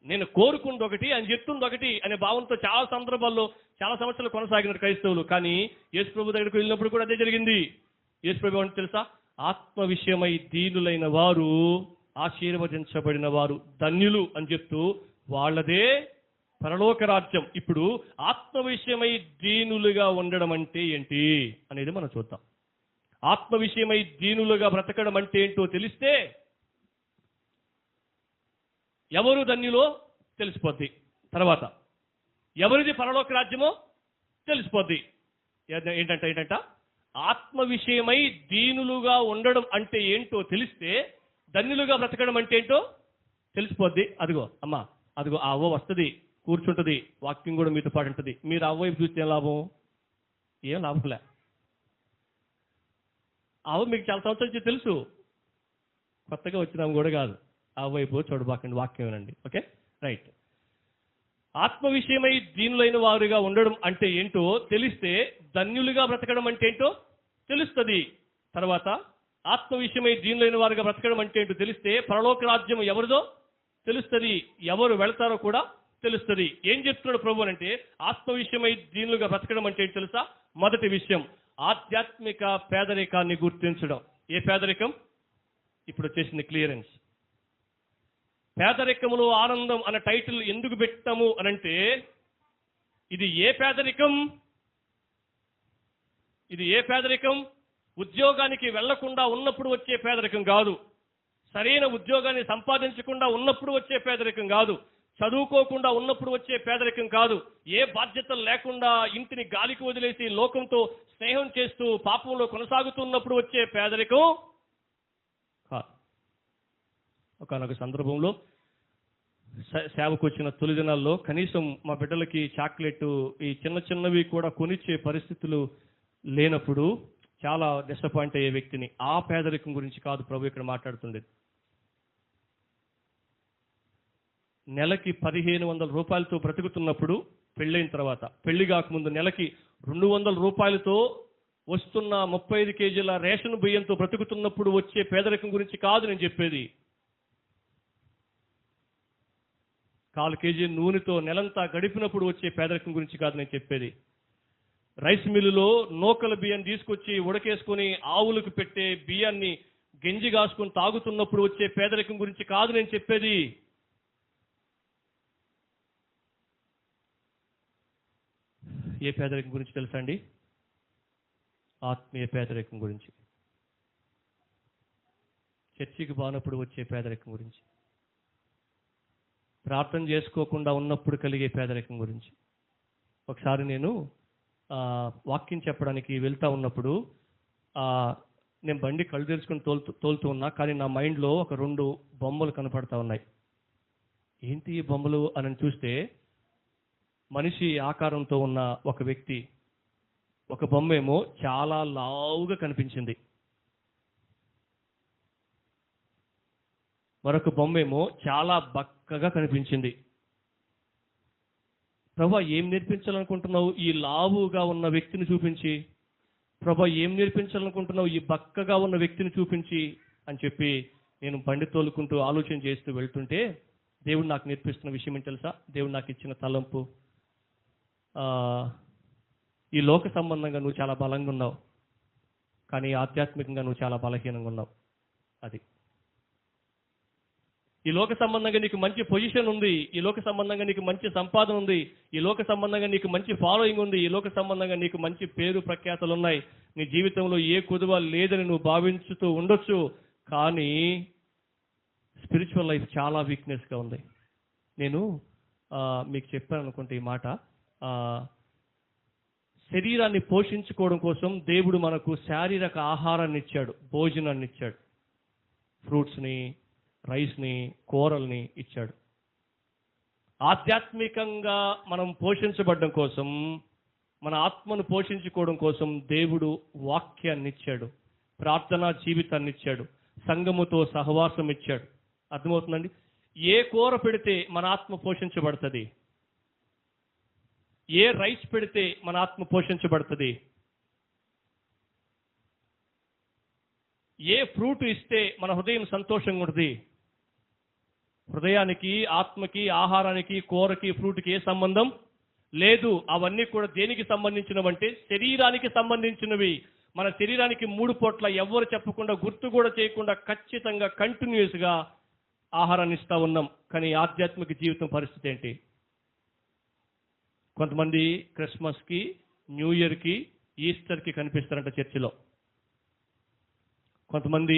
నేను కోరుకుంది ఒకటి, ఆయన చెప్తుంది ఒకటి అనే భావంతో చాలా సందర్భాల్లో చాలా సంవత్సరాలు కొనసాగినారు క్రైస్తవులు. కానీ యేసు ప్రభు దగ్గరికి వెళ్ళినప్పుడు కూడా అదే జరిగింది. యేసు ప్రభు అంటే తెలుసా? ఆత్మ విషయమై దీనులైన వారు ఆశీర్వదించబడిన వారు ధన్యులు అని చెప్తూ వాళ్ళదే పరలోక రాజ్యం. ఇప్పుడు ఆత్మ విషయమై దీనులుగా ఉండడం అంటే ఏంటి అనేది మనం చూద్దాం. ఆత్మ విషయమై దీనులుగా బ్రతకడం అంటే ఏంటో తెలిస్తే ఎవరు ధన్యులో తెలిసిపోద్ది. తర్వాత ఎవరిది పరలోక రాజ్యమో తెలిసిపోద్ది. ఏంటంట ఆత్మ విషయమై దీనులుగా ఉండడం అంటే ఏంటో తెలిస్తే ధన్యులుగా బ్రతకడం అంటే ఏంటో తెలిసిపోద్ది. అదిగో అమ్మా, అదిగో ఆ అవ్వ వస్తుంది, కూర్చుంటుంది, వాక్యం కూడా మీతో పాటు ఉంటుంది. మీరు అవ్వ వైపు చూస్తే ఏం లాభం? ఏం లాభంలే. అవ్వ మీకు చాలా సంవత్సరాల నుంచి తెలుసు, కొత్తగా వచ్చినాము కూడా కాదు. ఆ వైపు చూడబాకండి, వాక్యం వినండి. Okay, right. ఆత్మ విషయమై దీనులైన వారుగా ఉండడం అంటే ఏంటో తెలిస్తే ధన్యులుగా బ్రతకడం అంటే ఏంటో తెలుస్తుంది. తర్వాత ఆత్మ విషయమై దీనులైన వారుగా బ్రతకడం అంటే ఏంటో తెలిస్తే పరలోక రాజ్యం ఎవరిదో తెలుస్తుంది, ఎవరు వెళ్తారో కూడా తెలుస్తుంది. ఏం చెప్తున్నాడు ప్రభు అంటే ఆత్మ విషయమై దీనులుగా బ్రతకడం అంటే ఏంటి తెలుసా? మొదటి విషయం ఆధ్యాత్మిక పేదరికాన్ని గుర్తించడం. ఏ పేదరికం? ఇప్పుడు వచ్చేసింది క్లియరెన్స్. పేదరికములో ఆనందం అన్న టైటిల్ ఎందుకు పెట్టాము అనంటే ఇది ఏ పేదరికం? ఇది ఏ పేదరికం? ఉద్యోగానికి వెళ్లకుండా ఉన్నప్పుడు వచ్చే పేదరికం కాదు. సరైన ఉద్యోగాన్ని సంపాదించకుండా ఉన్నప్పుడు వచ్చే పేదరికం కాదు. చదువుకోకుండా ఉన్నప్పుడు వచ్చే పేదరికం కాదు. ఏ బాధ్యతలు లేకుండా ఇంటిని గాలికి వదిలేసి లోకంతో స్నేహం చేస్తూ పాపంలో కొనసాగుతున్నప్పుడు వచ్చే పేదరికం కాదు. ఒకనొక సందర్భంలో సేవకు వచ్చిన తొలి దినాల్లో కనీసం మా బిడ్డలకి చాక్లెట్ ఈ చిన్న చిన్నవి కూడా కొనిచ్చే పరిస్థితులు లేనప్పుడు చాలా డిసప్పాయింట్ అయ్యే వ్యక్తిని. ఆ పేదరికం గురించి కాదు ప్రభు ఇక్కడ మాట్లాడుతుండేది. నెలకి 1500 రూపాయలతో బ్రతుకుతున్నప్పుడు పెళ్ళైన తర్వాత, పెళ్లి కాకముందు నెలకి 200 రూపాయలతో వస్తున్న 35 కేజీల రేషన్ బియ్యంతో బ్రతుకుతున్నప్పుడు వచ్చే పేదరికం గురించి కాదు నేను చెప్పేది. 4 కేజీ నూనెతో నెలంతా గడిపినప్పుడు వచ్చే పేదరికం గురించి కాదు నేను చెప్పేది. రైస్ మిల్లులో నూకల బియ్యం తీసుకొచ్చి ఉడకేసుకొని ఆవులకు పెట్టే బియ్యాన్ని గంజి కాసుకొని తాగుతున్నప్పుడు వచ్చే పేదరికం గురించి కాదు నేను చెప్పేది. ఏ పేదరికం గురించి తెలుసా అండి? ఆత్మీయ పేదరికం గురించి. చర్చికి బానప్పుడు వచ్చే పేదరికం గురించి, ప్రార్థన చేసుకోకుండా ఉన్నప్పుడు కలిగే పేదరికం గురించి. ఒకసారి నేను వాక్యం చెప్పడానికి వెళ్తా ఉన్నప్పుడు నేను బండి కళ్ళు తెరుచుకొని తోలుతూ ఉన్నా, కానీ నా మైండ్లో ఒక 2 బొమ్మలు కనపడతా ఉన్నాయి. ఏంటి ఈ బొమ్మలు అని చూస్తే మనిషి ఆకారంతో ఉన్న ఒక వ్యక్తి, ఒక బొమ్మ ఏమో చాలా లావుగా కనిపించింది, మరొక బొమ్మ ఏమో చాలా బక్కగా కనిపించింది. ప్రభా ఏం నేర్పించాలనుకుంటున్నావు ఈ లావుగా ఉన్న వ్యక్తిని చూపించి? ప్రభా ఏం నేర్పించాలనుకుంటున్నావు ఈ బక్కగా ఉన్న వ్యక్తిని చూపించి అని చెప్పి నేను బండి తోలుకుంటూ ఆలోచన చేస్తూ వెళ్తుంటే దేవుడు నాకు నేర్పిస్తున్న విషయం ఏంటి తెలుసా? దేవుడు నాకు ఇచ్చిన తలంపు, ఈ లోక సంబంధంగా నువ్వు చాలా బలంగా ఉన్నావు, కానీ ఆధ్యాత్మికంగా నువ్వు చాలా బలహీనంగా ఉన్నావు. అది ఈ లోక సంబంధంగా నీకు మంచి పొజిషన్ ఉంది, ఈ లోక సంబంధంగా నీకు మంచి సంపాదన ఉంది, ఈ లోక సంబంధంగా నీకు మంచి ఫాలోయింగ్ ఉంది, ఈ లోక సంబంధంగా నీకు మంచి పేరు ప్రఖ్యాతలు ఉన్నాయి. నీ జీవితంలో ఏ కొదువ లేదని నువ్వు భావించుతూ ఉండొచ్చు, కానీ స్పిరిచువల్ లైఫ్ చాలా వీక్నెస్గా ఉంది. నేను మీకు చెప్పాను అనుకుంటే ఈ మాట, శరీరాన్ని పోషించుకోవడం కోసం దేవుడు మనకు శారీరక ఆహారాన్ని ఇచ్చాడు, భోజనాన్ని ఇచ్చాడు, ఫ్రూట్స్ని, రైస్ని, కూరల్ని ఇచ్చాడు. ఆధ్యాత్మికంగా మనం పోషించబడడం కోసం, మన ఆత్మను పోషించుకోవడం కోసం దేవుడు వాక్యాన్ని ఇచ్చాడు, ప్రార్థనా జీవితాన్ని ఇచ్చాడు, సంఘముతో సహవాసం ఇచ్చాడు. అర్థమవుతుందండి? ఏ కూర పెడితే మన ఆత్మ పోషించబడుతుంది, ఏ రైస్ పెడితే మన ఆత్మ పోషించబడుతుంది, ఏ ఫ్రూట్ ఇస్తే మన హృదయం సంతోషంగా ఉంటుంది, హృదయానికి, ఆత్మకి, ఆహారానికి, కూరకి, ఫ్రూట్కి ఏ సంబంధం లేదు. అవన్నీ కూడా దేనికి సంబంధించినవంటే శరీరానికి సంబంధించినవి. మన శరీరానికి 3 పూట్ల ఎవ్వరు చెప్పకుండా, గుర్తు కూడా చేయకుండా ఖచ్చితంగా కంటిన్యూస్గా ఆహారాన్ని ఇస్తా ఉన్నాం. కానీ ఆధ్యాత్మిక జీవితం పరిస్థితి ఏంటి? కొంతమంది క్రిస్మస్కి, న్యూ ఇయర్కి, ఈస్టర్కి కనిపిస్తారంట చర్చిలో. కొంతమంది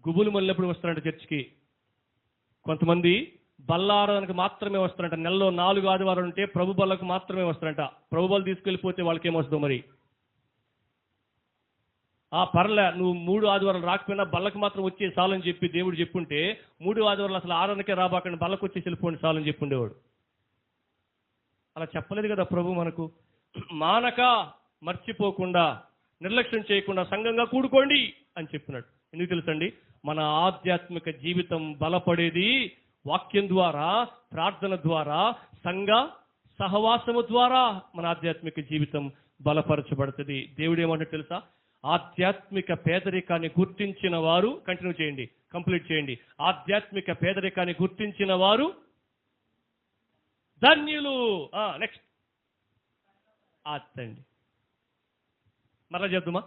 గుబులు మళ్ళినప్పుడు వస్తారంట చర్చికి. కొంతమంది బల్లారానికి మాత్రమే వస్తారంట. నెలలో 4 ఆదివారాలు ఉంటే ప్రభు బల్లకు మాత్రమే వస్తారంట. ప్రభు బలు తీసుకెళ్ళిపోతే వాళ్ళకి ఏమొస్తుందో మరి. పర్లే, నువ్వు 3 ఆదివారాలు రాకపోయినా బల్లకు మాత్రం వచ్చే చాలని చెప్పి దేవుడు చెప్పుంటే 3 ఆదివారాలు అసలు ఆరానికే రాబాకండి, బల్లకు వచ్చి వెళ్ళిపోండి చాలని చెప్పుండేవాడు. అలా చెప్పలేదు కదా ప్రభు మనకు. మానక, మర్చిపోకుండా, నిర్లక్ష్యం చేయకుండా సంఘంగా కూడుకోండి అని చెప్పినాడు. ఎందుకు తెలుసండి? మన ఆధ్యాత్మిక జీవితం బలపడేది వాక్యం ద్వారా, ప్రార్థన ద్వారా, సంఘ సహవాసము ద్వారా మన ఆధ్యాత్మిక జీవితం బలపరచబడుతుంది. దేవుడు ఏమంటే తెలుసా? ఆధ్యాత్మిక పేదరికాన్ని గుర్తించిన వారు, కంటిన్యూ చేయండి, కంప్లీట్ చేయండి. ఆధ్యాత్మిక పేదరికాన్ని గుర్తించిన వారు ధన్యులు. నెక్స్ట్ అత్తండి, మరలా చెప్తుమా?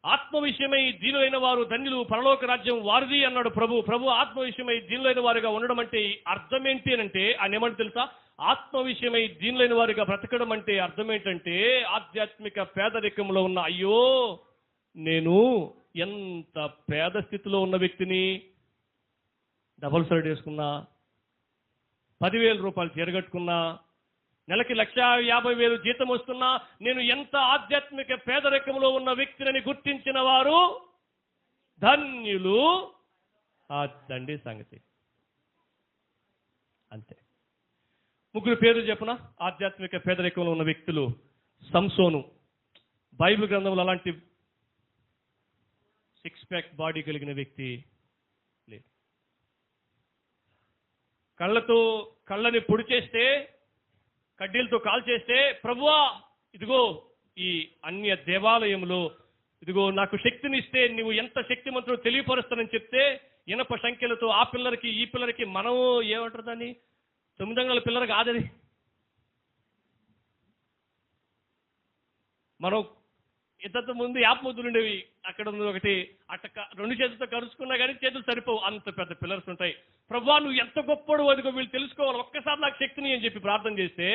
ఆత్మ విషయమై దీనులైన వారు ధన్యులు, పరలోక రాజ్యం వారిది అన్నాడు ప్రభు. ప్రభు ఆత్మ విషయమై దీనులైన వారిగా ఉండడం అంటే అర్థం ఏంటి అంటే, ఆయన ఏమంటే తెలుసా? ఆత్మ విషయమై దీనులైన వారిగా బ్రతకడం అంటే అర్థం ఏంటంటే, ఆధ్యాత్మిక పేదరికంలో ఉన్న, అయ్యో నేను ఎంత పేద స్థితిలో ఉన్న వ్యక్తిని, డబుల్ సైడ్ వేసుకున్నా, 10,000 రూపాయలు చీరగట్టుకున్నా, నెలకి 1,50,000 జీతం వస్తున్నా, నేను ఎంత ఆధ్యాత్మిక పేదరికంలో ఉన్న వ్యక్తిని గుర్తించిన వారు ధన్యులు. అదండి సంగతి. అంతే. 3 పేర్లు చెప్పనా ఆధ్యాత్మిక పేదరికంలో ఉన్న వ్యక్తులు? సంసోను. బైబిల్ గ్రంథంలో అలాంటి 6 ప్యాక్ బాడీ కలిగిన వ్యక్తి లేదు. కళ్ళని పొడి చేస్తే, కడ్డీలతో కాల్ చేస్తే, ప్రభువా ఇదిగో ఈ అన్య దేవాలయంలో ఇదిగో నాకు శక్తిని ఇస్తే నువ్వు ఎంత శక్తిమంతుడో తెలియపరుస్తానని చెప్తే, ఇనప సంఖ్యలతో ఆ పిల్లలకి ఈ పిల్లలకి, మనము ఏమంటారు దాన్ని, 9 అంగుళాల పిల్లలకి ఆదరి, మనం ఇంత ముందు యాప్ ముద్దులు ఉండేవి, అక్కడ ఉంది ఒకటి, అట్ట 2 చేతులతో కరుచుకున్నా కానీ చేతులు సరిపోవు, అంత పెద్ద పిల్లర్స్ ఉంటాయి. ప్రభువా నువ్వు ఎంత గొప్పడు, అదిగో వీళ్ళు తెలుసుకోవాలి, ఒక్కసారి నాకు శక్తిని అని చెప్పి ప్రార్థన చేస్తే,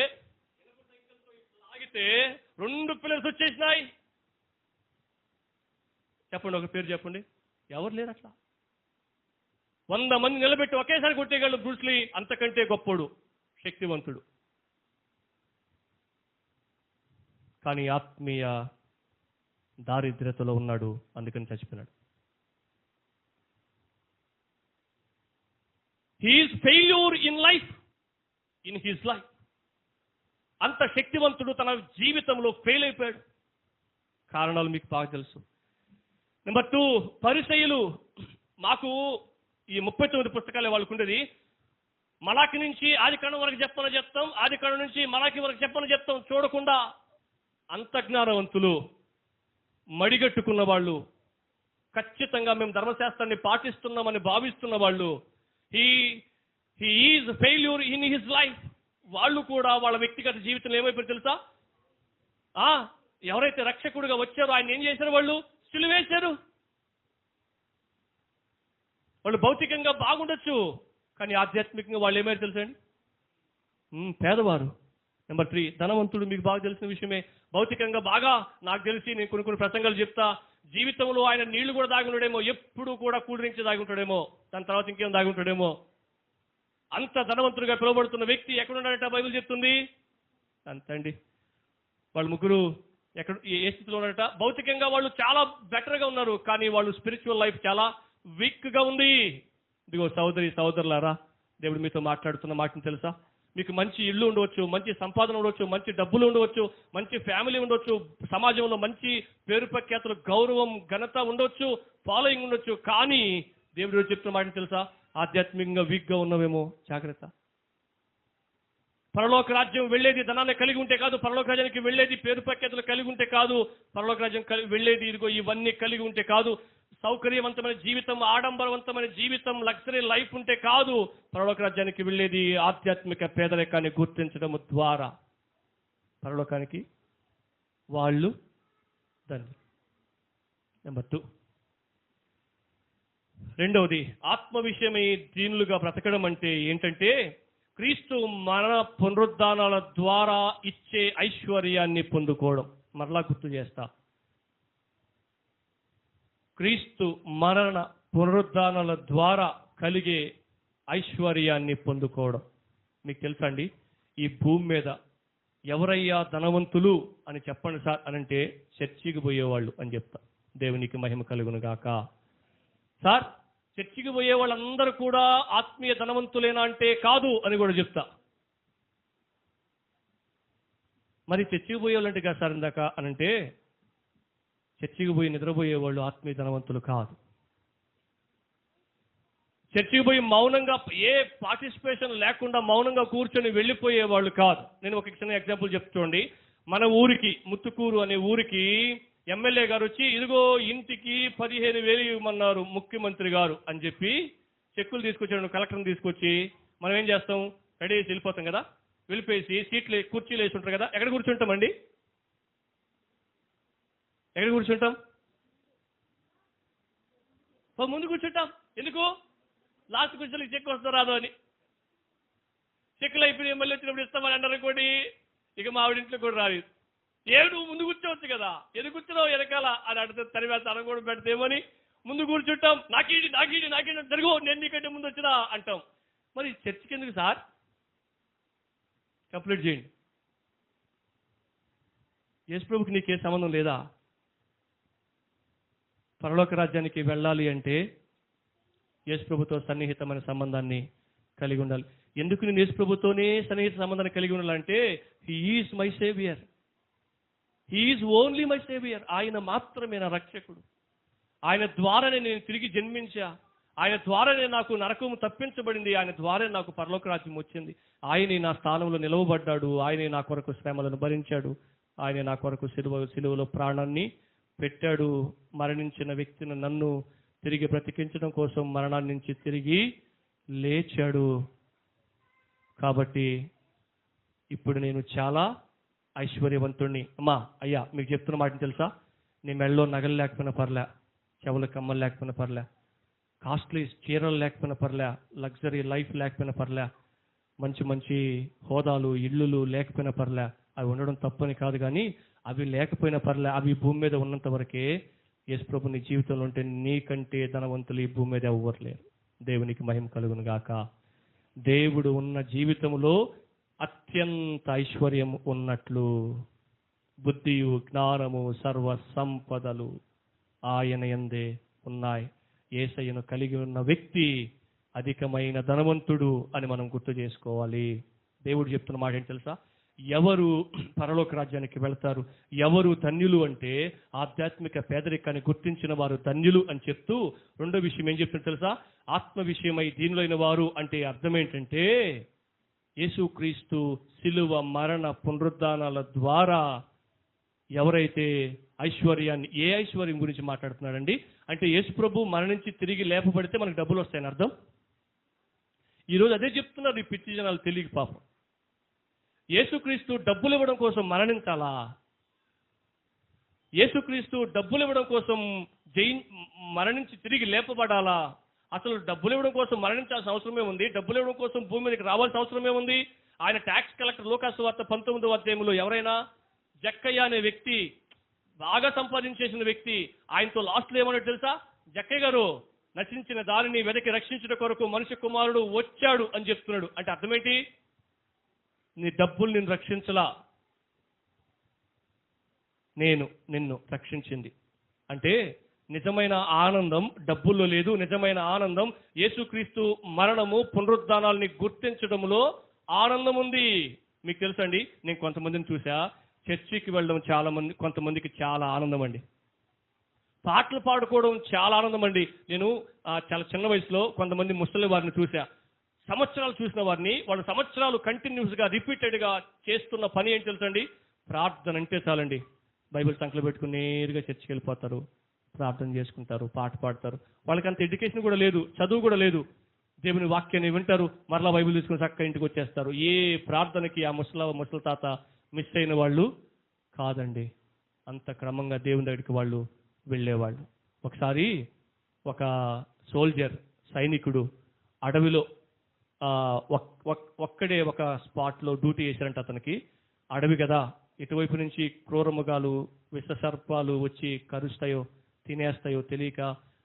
లాగితే 2 పిల్లర్స్ వచ్చేసినాయి. చెప్పండి, ఒక పేరు చెప్పండి. ఎవరు లేరు అట్లా. 100 మంది నిలబెట్టి ఒకేసారి కొట్టేయగలడు బ్రూస్లీ, అంతకంటే గొప్పడు, శక్తివంతుడు. కానీ ఆత్మీయ దారిద్ర్యతలో ఉన్నాడు, అందుకని చచ్చిపోయినాడు. He is failure in life, in his life. అంత శక్తివంతుడు తన జీవితంలో ఫెయిల్ అయిపోయాడు. కారణాలు మీకు బాగా తెలుసు. నెంబర్ 2, పరిసయ్యులు. మాకు ఈ 39 పుస్తకాలే వాళ్ళకు ఉండేది. మలాకి నుంచి ఆదికాండం వరకు చెప్తాం, ఆదికాండం నుంచి మలాకి వరకు చెప్తాం, చూడకుండా అంతజ్ఞానవంతులు, మడిగట్టుకున్న వాళ్ళు, ఖచ్చితంగా మేము ధర్మశాస్త్రాన్ని పాటిస్తున్నామని భావిస్తున్న వాళ్ళు, he is failure in his life. వాళ్ళు కూడా వాళ్ళ వ్యక్తిగత జీవితంలో ఏమైపోయారు తెలుసా? ఎవరైతే రక్షకుడిగా వచ్చారో ఆయన ఏం చేశారు? వాళ్ళు సిలువేశారు. వాళ్ళు భౌతికంగా బాగుండొచ్చు, కానీ ఆధ్యాత్మికంగా వాళ్ళు ఏమైనా తెలుసండి? పేదవారు. నెంబర్ 3, ధనవంతుడు. మీకు బాగా తెలిసిన విషయమే. భౌతికంగా బాగా, నాకు తెలిసి నేను కొన్ని ప్రసంగాలు చెప్తా, జీవితంలో ఆయన నీళ్లు కూడా దాగుంటాడేమో, ఎప్పుడు కూడా కూల్ డ్రింక్స్ దాగుంటాడేమో, దాని తర్వాత ఇంకేం దాగుంటాడేమో. అంత ధనవంతుడిగా పిలువబడుతున్న వ్యక్తి ఎక్కడున్నాడట బైబిల్ చెప్తుంది? అంతండి. వాళ్ళు ముగ్గురు ఏ స్థితిలో ఉన్నారట? భౌతికంగా వాళ్ళు చాలా బెటర్గా ఉన్నారు, కానీ వాళ్ళు స్పిరిచువల్ లైఫ్ చాలా వీక్గా ఉంది. ఇదిగో సోదరులారా, దేవుడు మీతో మాట్లాడుతున్న మాటను తెలుసా? మీకు మంచి ఇల్లు ఉండవచ్చు, మంచి సంపాదన ఉండవచ్చు, మంచి డబ్బులు ఉండవచ్చు, మంచి ఫ్యామిలీ ఉండవచ్చు, సమాజంలో మంచి పేరు ప్రఖ్యాతులు, గౌరవం, ఘనత ఉండవచ్చు, ఫాలోయింగ్ ఉండొచ్చు, కానీ దేవుడు చెప్తున్న మాటను తెలుసా? ఆధ్యాత్మికంగా వీక్గా ఉన్నామేమో, జాగ్రత్త. పరలోక రాజ్యం వెళ్ళేది ధనాన్ని కలిగి ఉంటే కాదు, పరలోక రాజ్యానికి వెళ్ళేది పేరు ప్రఖ్యాతులు కలిగి ఉంటే కాదు, పరలోక రాజ్యం వెళ్ళేది ఇదిగో ఇవన్నీ కలిగి ఉంటే కాదు, సౌకర్యవంతమైన జీవితం, ఆడంబరవంతమైన జీవితం, లగ్జరీ లైఫ్ ఉంటే కాదు. పరలోక రాజ్యానికి వెళ్ళేది ఆధ్యాత్మిక పేదరికాన్ని గుర్తించడం ద్వారా పరలోకానికి వాళ్ళు ధన్యులు. నెంబర్ 2, రెండవది ఆత్మ విషయమై దీనులుగా బ్రతకడం అంటే ఏంటంటే క్రీస్తు మరణ పునరుద్ధానాల ద్వారా ఇచ్చే ఐశ్వర్యాన్ని పొందుకోవడం. మరలా గుర్తు చేస్తా, క్రీస్తు మరణ పునరుద్ధానాల ద్వారా కలిగే ఐశ్వర్యాన్ని పొందుకోవడం. మీకు తెలుసా అండి, ఈ భూమి మీద ఎవరయ్యా ధనవంతులు అని చెప్పండి సార్ అని అంటే చర్చికి పోయేవాళ్ళు అని చెప్తా. దేవునికి మహిమ కలుగును గాక. సార్ చర్చికి పోయే వాళ్ళందరూ కూడా ఆత్మీయ ధనవంతులేనా అంటే కాదు అని కూడా చెప్తా. మరి చర్చికి పోయేవాళ్ళంటే కాదు సార్ ఇందాక అనంటే చర్చికి పోయి నిద్రపోయే వాళ్ళు ఆత్మీయ ధనవంతులు కాదు. చర్చికి పోయి మౌనంగా ఏ పార్టిసిపేషన్ లేకుండా మౌనంగా కూర్చొని వెళ్ళిపోయే వాళ్ళు కాదు. నేను ఒక చిన్న ఎగ్జాంపుల్ చెప్తుండి. మన ఊరికి ముత్తుకూరు అనే ఊరికి ఎమ్మెల్యే గారు వచ్చి ఇదిగో ఇంటికి 15,000 ఇవ్వమన్నారు ముఖ్యమంత్రి గారు అని చెప్పి చెక్కులు తీసుకొచ్చాడు. కలెక్టర్ని తీసుకొచ్చి మనం ఏం చేస్తాం, రెడీ చేసి వెళ్ళిపోతాం కదా. వెళ్ళిపోయేసి కుర్చీలు వేసి ఉంటారు కదా. ఎక్కడ కూర్చుంటామండి? ఎక్కడ కూర్చుంటాం? ముందు కూర్చుంటాం. ఎందుకు? లాస్ట్ కూర్చొని చెక్ వస్తారు రాదు అని. చెక్కులు అయిపోయి ఎమ్మెల్యే వచ్చినప్పుడు ఇస్తామని అన్నారు అనుకోండి, ఇక మా ఆవిడింట్లో కూడా రాలేదు. నువ్వు ముందు కూర్చోవచ్చు కదా, ఎందుకు కూర్చున్నావు వెనకాల అని అడితే తరివేత అనం కూడా పెడితేమని ముందు కూర్చుంటాం. నాకేంటి జరుగు, నేను నీకంటే ముందు వచ్చినా అంటాం. మరి చర్చికి ఎందుకు సార్? కంప్లీట్ చేయండి. యేసు ప్రభుకి నీకే సంబంధం లేదా? పరలోక రాజ్యానికి వెళ్ళాలి అంటే యేసు ప్రభుతో సన్నిహితమైన సంబంధాన్ని కలిగి ఉండాలి. ఎందుకు నేను యేసు ప్రభుతోనే సన్నిహిత సంబంధాన్ని కలిగి ఉండాలంటే he is my saviour, he is only my saviour. ఆయన మాత్రమే నా రక్షకుడు. ఆయన ద్వారానే నేను తిరిగి జన్మించా. ఆయన ద్వారానే నాకు నరకము తప్పించబడింది. ఆయన ద్వారానే నాకు పరలోక రాజ్యం వచ్చింది. ఆయనే నా స్థానంలో నిలవబడ్డాడు. ఆయనే నా కొరకు శ్రమలను భరించాడు. ఆయనే నా కొరకు సిలువలో ప్రాణాన్ని పెట్టాడు. మరణించిన వ్యక్తిని నన్ను తిరిగి బ్రతికించడం కోసం మరణాన్ని నుంచి తిరిగి లేచాడు. కాబట్టి ఇప్పుడు నేను చాలా ఐశ్వర్యవంతుణ్ణి. అమ్మా అయ్యా మీకు చెప్తున్న మాటని తెలుసా? నీ మెళ్ళలో నగలు లేకపోయినా పర్లే, చెవుల కమ్మలు లేకపోయినా పర్లే, కాస్ట్లీ చీరలు లేకపోయినా పర్లే, లగ్జరీ లైఫ్ లేకపోయినా పర్లే, మంచి మంచి హోదాలు ఇళ్ళు లేకపోయినా పర్లే. అవి ఉండడం తప్పని కాదు, కానీ అవి లేకపోయినా పర్లే. అవి భూమి మీద ఉన్నంత వరకే యేసు ప్రభు నీ జీవితంలో ఉంటే నీకంటే ధనవంతులు ఈ భూమి మీద ఎవ్వరు లేరు. దేవునికి మహిమ కలుగును గాక. దేవుడు ఉన్న జీవితంలో అత్యంత ఐశ్వర్యం ఉన్నట్లు బుద్ధియు జ్ఞానము సర్వ సంపదలు ఆయన యందే ఉన్నాయి. యేసయ్యను కలిగి ఉన్న వ్యక్తి అధికమైన ధనవంతుడు అని మనం గుర్తు చేసుకోవాలి. దేవుడు చెప్తున్న మాట ఏంటి తెలుసా? ఎవరు పరలోక రాజ్యానికి వెళ్తారు, ఎవరు ధన్యులు అంటే ఆధ్యాత్మిక పేదరికాన్ని గుర్తించిన వారు ధన్యులు అని చెప్తూ రెండో విషయం ఏం చెప్తున్నారు తెలుసా? ఆత్మ విషయమై దీనులైన వారు అంటే అర్థం ఏంటంటే యేసుక్రీస్తు శిలువ మరణ పునరుద్ధానాల ద్వారా ఎవరైతే ఐశ్వర్యాన్ని, ఏ ఐశ్వర్యం గురించి మాట్లాడుతున్నాడండి అంటే యేసు ప్రభు మరణించి తిరిగి లేపబడితే మనకు డబ్బులు వస్తాయని అర్థం. ఈరోజు అదే చెప్తున్నారు ఈ పిచ్చి జనాలు తెలియక పాపం. యేసుక్రీస్తు డబ్బులు ఇవ్వడం కోసం మరణించాలా? యేసుక్రీస్తు డబ్బులు ఇవ్వడం కోసం మరణించి తిరిగి లేపబడాలా? అసలు డబ్బులు ఇవ్వడం కోసం మరణించాల్సిన అవసరమే ఉంది? డబ్బులు ఇవ్వడం కోసం భూమి మీదకి రావాల్సిన అవసరమే ఉంది? ఆయన ట్యాక్స్ కలెక్టర్ లూకాసు వార్త 19వ అధ్యాయంలో ఎవరైనా జక్కయ్య అనే వ్యక్తి బాగా సంపాదించేసిన వ్యక్తి, ఆయనతో లాస్ట్లో ఏమన్నాడు తెలుసా? జక్కయ్య గారు, నశించిన దారిని వెనక్కి రక్షించడం కొరకు మనిషి కుమారుడు వచ్చాడు అని చెప్తున్నాడు. అంటే అర్థమేంటి? నీ డబ్బులు నిన్ను రక్షించలా, నేను నిన్ను రక్షించింది. అంటే నిజమైన ఆనందం డబ్బుల్లో లేదు. నిజమైన ఆనందం యేసుక్రీస్తు మరణము పునరుద్ధానాల్ని గుర్తించడంలో ఆనందం ఉంది. మీకు తెలుసండి, నేను కొంతమందిని చూసా, చర్చికి వెళ్ళడం కొంతమందికి చాలా ఆనందం అండి. పాటలు పాడుకోవడం చాలా ఆనందం అండి. నేను చాలా చిన్న వయసులో కొంతమంది ముసలి వారిని చూసా. సంవత్సరాలు చూసిన వారిని, వాళ్ళు సంవత్సరాలు కంటిన్యూస్గా రిపీటెడ్గా చేస్తున్న పని ఏంటి తెలుసండి? ప్రార్థన అంటే చాలండి. బైబిల్ సంఖ్యలో పెట్టుకుని నేరుగా చర్చికి వెళ్ళిపోతారు, ప్రార్థన చేసుకుంటారు, పాట పాడతారు. వాళ్ళకి అంత ఎడ్యుకేషన్ కూడా లేదు, చదువు కూడా లేదు. దేవుని వాక్యాన్ని వింటారు, మరలా బైబిల్ తీసుకుని చక్కగా ఇంటికి వచ్చేస్తారు. ఏ ప్రార్థనకి ఆ ముసలి తాత మిస్ అయిన వాళ్ళు కాదండి. అంత క్రమంగా దేవుని దగ్గరికి వాళ్ళు వెళ్ళేవాళ్ళు. ఒకసారి ఒక సోల్జర్, సైనికుడు అడవిలో ఒక్కడే ఒక స్పాట్లో డ్యూటీ చేశారంట. అతనికి అడవి కదా, ఇటువైపు నుంచి క్రూరముగాలు, విషసర్పాలు వచ్చి కరుస్తాయో తినేస్తాయో తెలియక,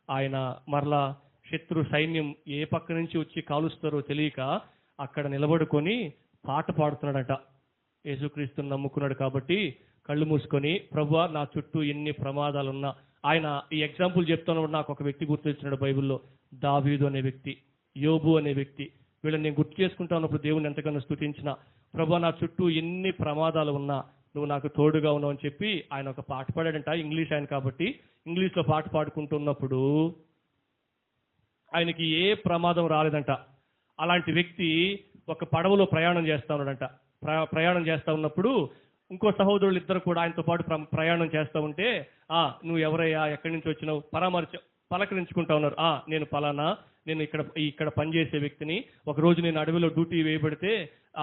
ఆయన మరలా శత్రు సైన్యం ఏ పక్క నుంచి వచ్చి కాలుస్తారో తెలియక అక్కడ నిలబడుకొని పాట పాడుతున్నాడట. యేసుక్రీస్తుని నమ్ముకున్నాడు కాబట్టి కళ్ళు మూసుకొని, ప్రభువా నా చుట్టూ ఎన్ని ప్రమాదాలున్నా, ఆయన ఈ ఎగ్జాంపుల్ చెప్తున్నప్పుడు నాకు ఒక వ్యక్తి గుర్తొచ్చినాడు బైబిల్లో. దావీదు అనే వ్యక్తి, యోబు అనే వ్యక్తి. వీళ్ళని నేను గుర్తు చేసుకుంటా ఉన్నప్పుడు దేవుని ఎంతగానో స్తుతించిన. ప్రభువా నా చుట్టూ ఎన్ని ప్రమాదాలు ఉన్నా నువ్వు నాకు తోడుగా ఉన్నావు అని చెప్పి ఆయన ఒక పాట పాడాడంట. ఇంగ్లీష్ ఆయన కాబట్టి ఇంగ్లీష్లో పాట పాడుకుంటున్నప్పుడు ఆయనకి ఏ ప్రమాదం రాలేదంట. అలాంటి వ్యక్తి ఒక పడవలో ప్రయాణం చేస్తా ఉన్నాడంట. ప్రయాణం చేస్తా ఉన్నప్పుడు ఇంకో సహోదరులు ఇద్దరు కూడా ఆయనతో పాటు ప్రయాణం చేస్తూ ఉంటే, నువ్వు ఎవరయ్యా, ఎక్కడి నుంచి వచ్చినావు, పలకరించుకుంటా ఉన్నారు. నేను పలానా, నేను ఇక్కడ పనిచేసే వ్యక్తిని. ఒకరోజు నేను అడవిలో డ్యూటీ వేయబడితే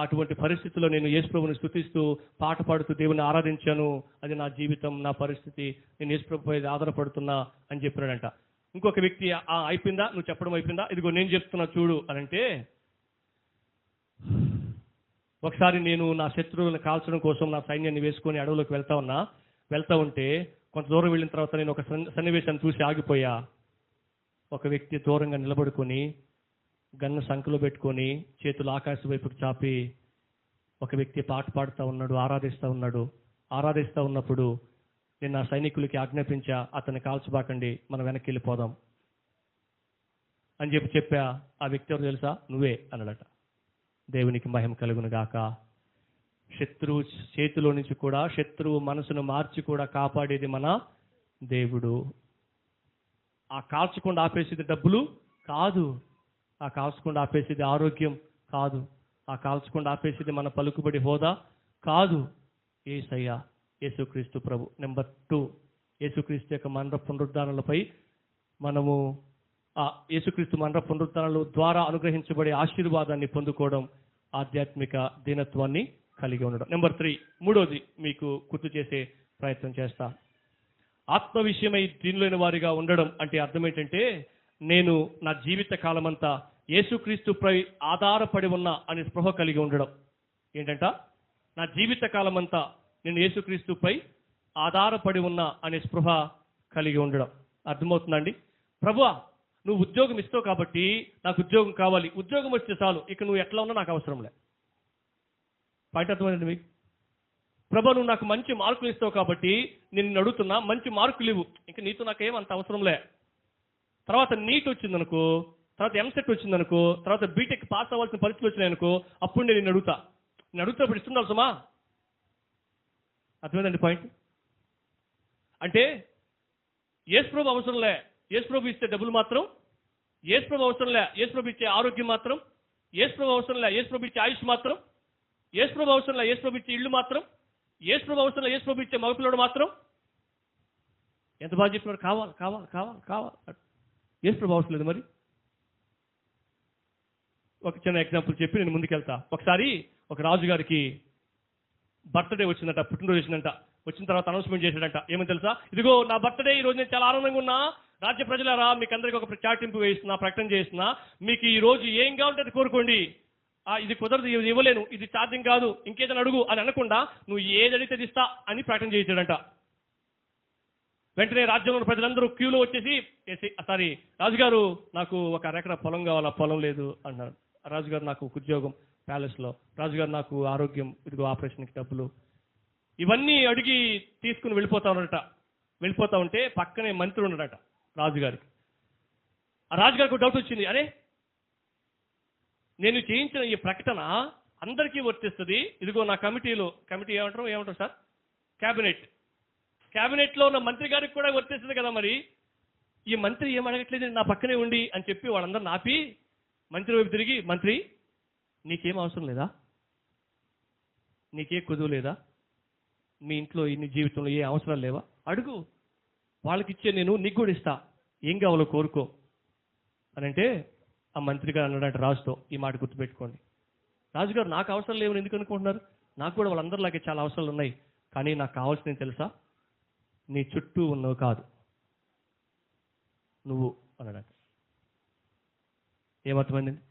అటువంటి పరిస్థితుల్లో నేను యేసుప్రభుని స్తుతిస్తూ పాట పాడుతూ దేవుని ఆరాధించాను. అది నా జీవితం, నా పరిస్థితి, నేను యేసుప్రభుపై ఆధారపడుతున్నా అని చెప్పినాడంట. ఇంకొక వ్యక్తి, అయిపోయిందా, నువ్వు చెప్పడం అయిపోయిందా, ఇదిగో నేను చెప్తున్నా చూడు అని అంటే, ఒకసారి నేను నా శత్రువులను కాల్చడం కోసం నా సైన్యాన్ని వేసుకొని అడవులోకి వెళ్తా ఉంటే కొంత దూరం వెళ్ళిన తర్వాత నేను ఒక సన్నివేశాన్ని చూసి ఆగిపోయా. ఒక వ్యక్తి దూరంగా నిలబడుకొని గన్ను సంకలో పెట్టుకొని చేతులు ఆకాశం వైపుకి చాపి ఒక వ్యక్తి పాట పాడుతూ ఉన్నాడు, ఆరాధిస్తూ ఉన్నప్పుడు నేను నా సైనికులకి ఆజ్ఞాపించా, అతన్ని కాల్చబాకండి, మనం వెనక్కి వెళ్ళిపోదాం అని చెప్పా. ఆ వ్యక్తి ఎవరు తెలుసా? నువ్వే అన్నాడట. దేవునికి మహిమ కలుగును గాక. శత్రువు చేతిలో నుంచి కూడా, శత్రువు మనసును మార్చి కూడా కాపాడేది మన దేవుడు. ఆ కాల్చకుండా ఆపేసేది డబ్బులు కాదు, ఆ కాల్చకుండా ఆపేసేది ఆరోగ్యం కాదు, ఆ కాల్చకుండా ఆపేసేది మన పలుకుబడి హోదా కాదు. యేసయ్య, యేసుక్రీస్తు ప్రభు. నెంబర్ 2, యేసుక్రీస్తు యొక్క మరణ పునరుద్ధానాలపై మనము యేసుక్రీస్తు మరణ పునరుద్ధానాల ద్వారా అనుగ్రహించబడే ఆశీర్వాదాన్ని పొందుకోవడం, ఆధ్యాత్మిక దీనత్వాన్ని కలిగి ఉండడం. నెంబర్ 3, మూడోది మీకు గుర్తు చేసే ప్రయత్నం చేస్తా. ఆత్మ విషయమై దీనిలోని వారిగా ఉండడం అంటే అర్థం ఏంటంటే, నేను నా జీవిత కాలమంతా యేసుక్రీస్తుపై ఆధారపడి ఉన్నా అనే స్పృహ కలిగి ఉండడం. ఏంటంట? నా జీవిత కాలమంతా నేను యేసుక్రీస్తుపై ఆధారపడి ఉన్నా అనే స్పృహ కలిగి ఉండడం. అర్థమవుతుందండి? ప్రభువా నువ్వు ఉద్యోగం ఇస్తావు కాబట్టి నాకు ఉద్యోగం కావాలి, ఉద్యోగం వస్తే చాలు, ఇక నువ్వు ఎట్లా ఉన్నా నాకు అవసరం లే. పాయింట్ అర్థమైంది మీకు? ప్రభు నువ్వు నాకు మంచి మార్కులు ఇస్తావు కాబట్టి నేను అడుగుతున్నా, మంచి మార్కులు ఇవ్వు, ఇంకా నీతో నాకేం అంత అవసరం లే. తర్వాత నీట్ వచ్చిందనుకో, తర్వాత ఎంసెట్ వచ్చిందనుకో, తర్వాత బీటెక్ పాస్ అవ్వాల్సిన పరిస్థితులు వచ్చినాయనుకో, అప్పుడు నేను అడుగుతున్నప్పుడు ఇస్తుండాలి సుమా. అర్థమైందండి పాయింట్? అంటే యేసుప్రభు అవసరం లే, యేసుప్రభు ఇచ్చే డబ్బులు మాత్రం, యేసుప్రభు అవసరం లే, యేసుప్రభు ఇచ్చే ఆరోగ్యం మాత్రం, యేసుప్రభు అవసరం లే, యేసుప్రభు ఇచ్చే ఆయుష్ మాత్రం, యేసుప్రభు అవసరం లే, యేసుప్రభు ఇచ్చే ఇల్లు మాత్రం, యేసుప్రభు అవసరం లే, యేసుప్రభు ఇచ్చే మగపిల్లడు మాత్రం. ఎంత బాగా చెప్పినారు, కావాలి కావాలి కావాలి కావాలి. యేసుప్రభు అవసరం లేదు మరి. ఒక చిన్న ఎగ్జాంపుల్ చెప్పి నేను ముందుకెళ్తా. ఒకసారి ఒక రాజుగారికి బర్త్డే వచ్చిందంట, పుట్టినరోజు వచ్చిందంట. వచ్చిన తర్వాత అనౌన్స్మెంట్ చేశాడంట. ఏమని తెలుసా? ఇదిగో నా బర్త్డే ఈ రోజు నేను చాలా ఆనందంగా ఉన్నా, రాజ్య ప్రజలారా మీకు అందరికీ ఒక చాటింపు వేస్తున్నా, ప్రకటన చేస్తున్నా, మీకు ఈ రోజు ఏం కావాలంటే అది కోరుకోండి, ఇది కుదరదు, ఇది ఇవ్వలేను, ఇది సాధ్యం కాదు, ఇంకేదైనా అడుగు అని అనకుండా నువ్వు ఏది అడిగితే ఇస్తా అని ప్రకటన చేశాడంట. వెంటనే రాజ్యంలో ప్రజలందరూ క్యూలో వచ్చేసి, రాజుగారు నాకు 1 ఎకరా పొలం కావాలి, పొలం లేదు అన్నారు. రాజుగారు నాకు ఉద్యోగం ప్యాలెస్లో, రాజుగారు నాకు ఆరోగ్యం, ఇదిగో ఆపరేషన్కి డబ్బులు, ఇవన్నీ అడిగి తీసుకుని వెళ్ళిపోతా ఉంటే పక్కనే మంత్రి ఉన్నాడట రాజుగారికి. ఆ రాజుగారికి డౌట్ వచ్చింది, అరే నేను చేయించిన ఈ ప్రకటన అందరికీ వర్తిస్తుంది, ఇదిగో నా కమిటీ ఏమంటారు సార్, క్యాబినెట్లో ఉన్న మంత్రి గారికి కూడా వర్తిస్తుంది కదా, మరి ఈ మంత్రి ఏం అడగట్లేదు నా పక్కనే ఉండి అని చెప్పి వాళ్ళందరూ నాపి మంత్రి వైపు తిరిగి, మంత్రి నీకేం అవసరం లేదా? నీకే కుదువు లేదా? మీ ఇంట్లో ఇన్ని జీవితంలో ఏ అవసరాలు లేవా? అడుగు, వాళ్ళకి ఇచ్చే నేను నీకు కూడా ఇస్తా, ఏం కావాలో కోరుకో అని అంటే ఆ మంత్రి గారు అన్నాడంటే రాజుతో, ఈ మాట గుర్తుపెట్టుకోండి, రాజుగారు నాకు అవసరం లేవని ఎందుకు అనుకుంటున్నారు? నాకు కూడా వాళ్ళందరిలాగే చాలా అవసరాలు ఉన్నాయి, కానీ నాకు కావాల్సింది తెలుసా? నీ చుట్టూ ఉన్నవి కాదు, నువ్వు అన్నాడంట. ఏమర్థమైందండి?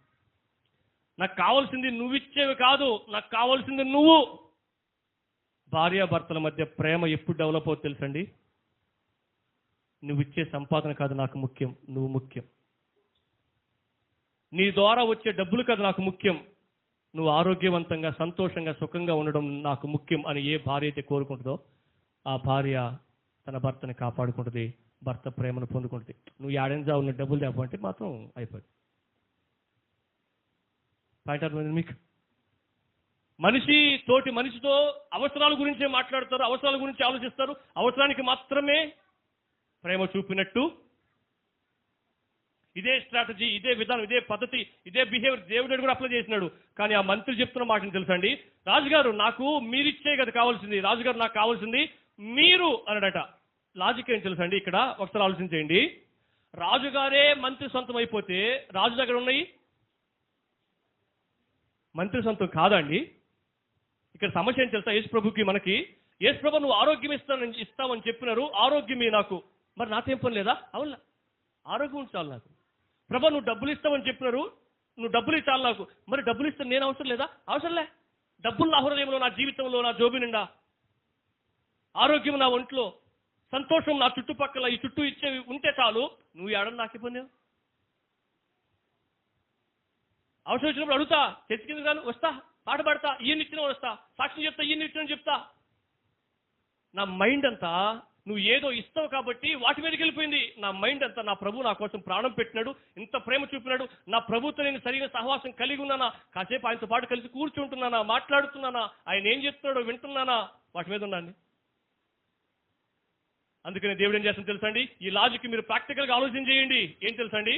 నాకు కావాల్సింది నువ్వు ఇచ్చేవి కాదు, నాకు కావాల్సింది నువ్వు. భార్యాభర్తల మధ్య ప్రేమ ఎప్పుడు డెవలప్ అవుతుంది తెలుసండి? నువ్వు ఇచ్చే సంపాదన కాదు నాకు ముఖ్యం, నువ్వు ముఖ్యం. నీ ద్వారా వచ్చే డబ్బులు కాదు నాకు ముఖ్యం, నువ్వు ఆరోగ్యవంతంగా సంతోషంగా సుఖంగా ఉండడం నాకు ముఖ్యం అని ఏ భార్య అయితే కోరుకుంటుందో ఆ భార్య తన భర్తని కాపాడుకుంటుంది, భర్త ప్రేమను పొందుకుంటుంది. నువ్వు ఏడెంజా ఉన్న డబ్బులు తేపంటే మాత్రం అయిపోయింది. పాయింట్ అర్థమైంది మీకు? మనిషి తోటి మనిషితో అవసరాల గురించే మాట్లాడతారు, అవసరాల గురించి ఆలోచిస్తారు, అవసరానికి మాత్రమే ప్రేమ చూపినట్టు ఇదే స్ట్రాటజీ, ఇదే విధానం, ఇదే పద్ధతి, ఇదే బిహేవియర్ దేవుడు కూడా అప్లై చేసినాడు. కానీ ఆ మంత్రి చెప్తున్న మాటని తెలుసండి, రాజుగారు నాకు మీరిచ్చే కదా కావాల్సింది, రాజుగారు నాకు కావాల్సింది మీరు అన్నాడట. లాజిక్ ఏం తెలుసండి? ఇక్కడ ఒకసారి ఆలోచించేయండి. రాజుగారే మంత్రి సొంతం అయిపోతే రాజు దగ్గర ఉన్నాయి మంత్రి సొంతం కాదండి. ఇక్కడ సమస్య ఏం తెలుసా? యేసు ప్రభుకి మనకి, యేసు ప్రభు నువ్వు ఆరోగ్యం ఇస్తామని చెప్పినారు, ఆరోగ్యమే నాకు, మరి నాకేం పని లేదా? అవునా, ఆరోగ్యం చాలు నాకు. ప్రభు నువ్వు డబ్బులు ఇస్తామని చెప్పినారు, నువ్వు డబ్బులు చాలు నాకు, మరి డబ్బులు ఇస్తే నేను అవసరం లేదా? అవసరంలే. డబ్బులు నా హృదయంలో, నా జీవితంలో, నా జోబి నిండా, ఆరోగ్యం నా ఒంట్లో, సంతోషం నా చుట్టుపక్కల, ఈ చుట్టూ ఇచ్చేవి ఉంటే చాలు. నువ్వు ఏడని నాకు ఇబ్బంది. అవసరం వచ్చినప్పుడు అడుగుతా, చర్చి కింద కాను వస్తా, పాట పాడతా, ఈయన ఇచ్చిన వస్తా, సాక్షి చెప్తా, ఈయన ఇచ్చిన చెప్తా. నా మైండ్ అంతా నువ్వు ఏదో ఇస్తావు కాబట్టి వాటి మీదకి వెళ్ళిపోయింది. నా మైండ్ అంతా నా ప్రభు నా కోసం ప్రాణం పెట్టినాడు, ఇంత ప్రేమ చూపినాడు, నా ప్రభుతో నేను సరిగా సహవాసం కలిగి ఉన్నానా, కాసేపు ఆయనతో పాటు కలిసి కూర్చుంటున్నానా, మాట్లాడుతున్నానా, ఆయన ఏం చెప్తున్నాడో వింటున్నానా, వాటి మీద ఉన్నాండి. అందుకని దేవుడు ఏం చేస్తాను తెలుసండి? ఈ లాజిక్ మీరు ప్రాక్టికల్గా ఆలోచన చేయండి. ఏం తెలుసండి?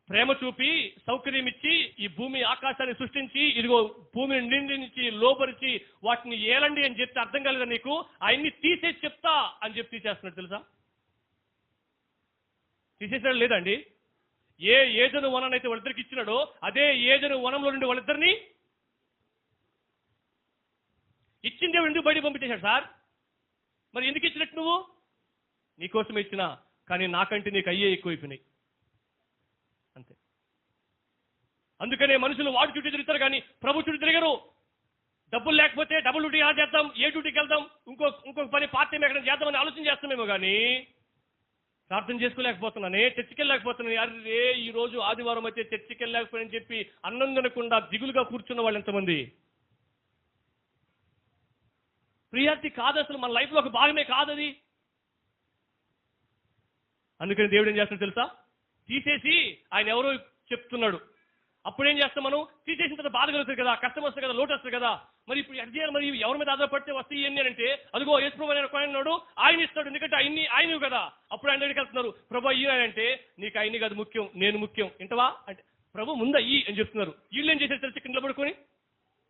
ప్రేమ చూపి సౌకర్యం ఇచ్చి ఈ భూమి ఆకాశాన్ని సృష్టించి ఇదిగో భూమిని నిండించి లోపరిచి వాటిని ఏలండి అని చెప్తే అర్థం కాలేదా నీకు? ఆయన్ని తీసేసి చెప్తా అని చెప్పి తీసేస్తున్నాడు తెలుసా? తీసేసాడు లేదండి. ఏ ఏజను వనాన్ని అయితే వాళ్ళిద్దరికి ఇచ్చినాడో అదే ఏజను వనంలో నుండి వాళ్ళిద్దరిని ఇచ్చింది దేవుడు ఎందుకు బయట పంపించేశాడు సార్? మరి ఎందుకు ఇచ్చినట్టు? నువ్వు నీకోసమే ఇచ్చినా, కానీ నాకంటే నీకు అయ్యే ఎక్కువైపోయినాయి అంతే. అందుకనే మనుషులు వాడి చుట్టూ తిరుగుతారు కానీ ప్రభు చుట్టూ తిరగరు. డబ్బులు లేకపోతే డబుల్ డ్యూటీ ఎలా చేద్దాం, ఏ డ్యూటీకి వెళ్దాం, ఇంకొక పని పార్ట్ టైం ఎక్కడ చేద్దామని ఆలోచన చేస్తామేమో కానీ ప్రార్థన చేసుకోలేకపోతున్నానే, చర్చికి వెళ్ళలేకపోతున్నాను. అరే ఈ రోజు ఆదివారం అయితే చర్చికి వెళ్ళలేకపోయానని చెప్పి అన్నం తినకుండా దిగులుగా కూర్చున్న వాళ్ళు ఎంతమంది? ప్రియారిటీ కాదు అసలు, మన లైఫ్లో ఒక భాగమే కాదు అది. అందుకని దేవుడు ఏం చేస్తాడు తెలుసా? తీసేసి ఆయన ఎవరో చెప్తున్నాడు. అప్పుడేం చేస్తాం మనం? తీసేసిన తర్వాత బాధ కలుగుతుంది కదా, కష్టం వస్తుంది కదా, లోటు వస్తుంది కదా. మరి ఇప్పుడు ఎట్ చేయాలి? మరి ఎవరి మీద ఆధారపడితే వస్తాయి ఇవన్నీ అంటే అదిగో యేసు ప్రభు ఆయన ఆయన ఇస్తాడు, ఎందుకంటే ఆయన కదా. అప్పుడు ఆయన దగ్గరికి వెళ్తున్నారు, ప్రభు అయ్యి ఆయన అంటే నీకు ఆయన్ని కాదు ముఖ్యం, నేను ముఖ్యం, ఇంటవా అంటే ప్రభు ముందు అయ్యి అని చెప్తున్నారు. వీళ్ళు ఏం చేశారు తెలిసి కింద పడుకొని,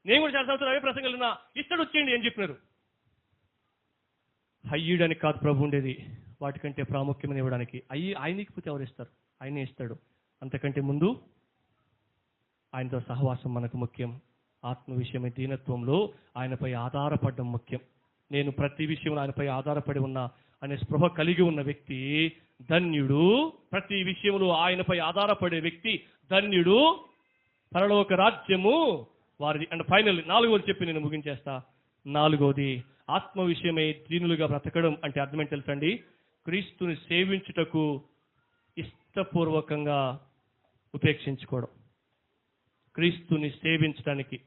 నేను కూడా చాలా సంవత్సరాలు అవే ప్రసంగాలున్నా, ఇస్తాడు వచ్చేయండి అని చెప్పినారు. అయ్యడానికి కాదు ప్రభు ఉండేది, వాటికంటే ప్రాముఖ్యమైన ఇవ్వడానికి. ఆయనకి పోతే ఎవరు ఇస్తారు? ఆయనే ఇస్తాడు. అంతకంటే ముందు ఆయనతో సహవాసం మనకు ముఖ్యం. ఆత్మ విషయమై దీనత్వంలో ఆయనపై ఆధారపడడం ముఖ్యం. నేను ప్రతి విషయంలో ఆయనపై ఆధారపడి ఉన్నా అనే స్పృహ కలిగి ఉన్న వ్యక్తి ధన్యుడు. ప్రతి విషయంలో ఆయనపై ఆధారపడే వ్యక్తి ధన్యుడు. పరలోక రాజ్యము వారిది. అండ్ ఫైనల్ 4వది చెప్పి నేను ముగించేస్తా. 4వది ఆత్మ విషయమై దీనులుగా బ్రతకడం అంటే అర్థం ఏంటి తెలుసండి? క్రీస్తుని సేవించుటకు ఇష్టపూర్వకంగా ఉపేక్షించుకోవడం. క్రీస్తుని సేవించడానికి,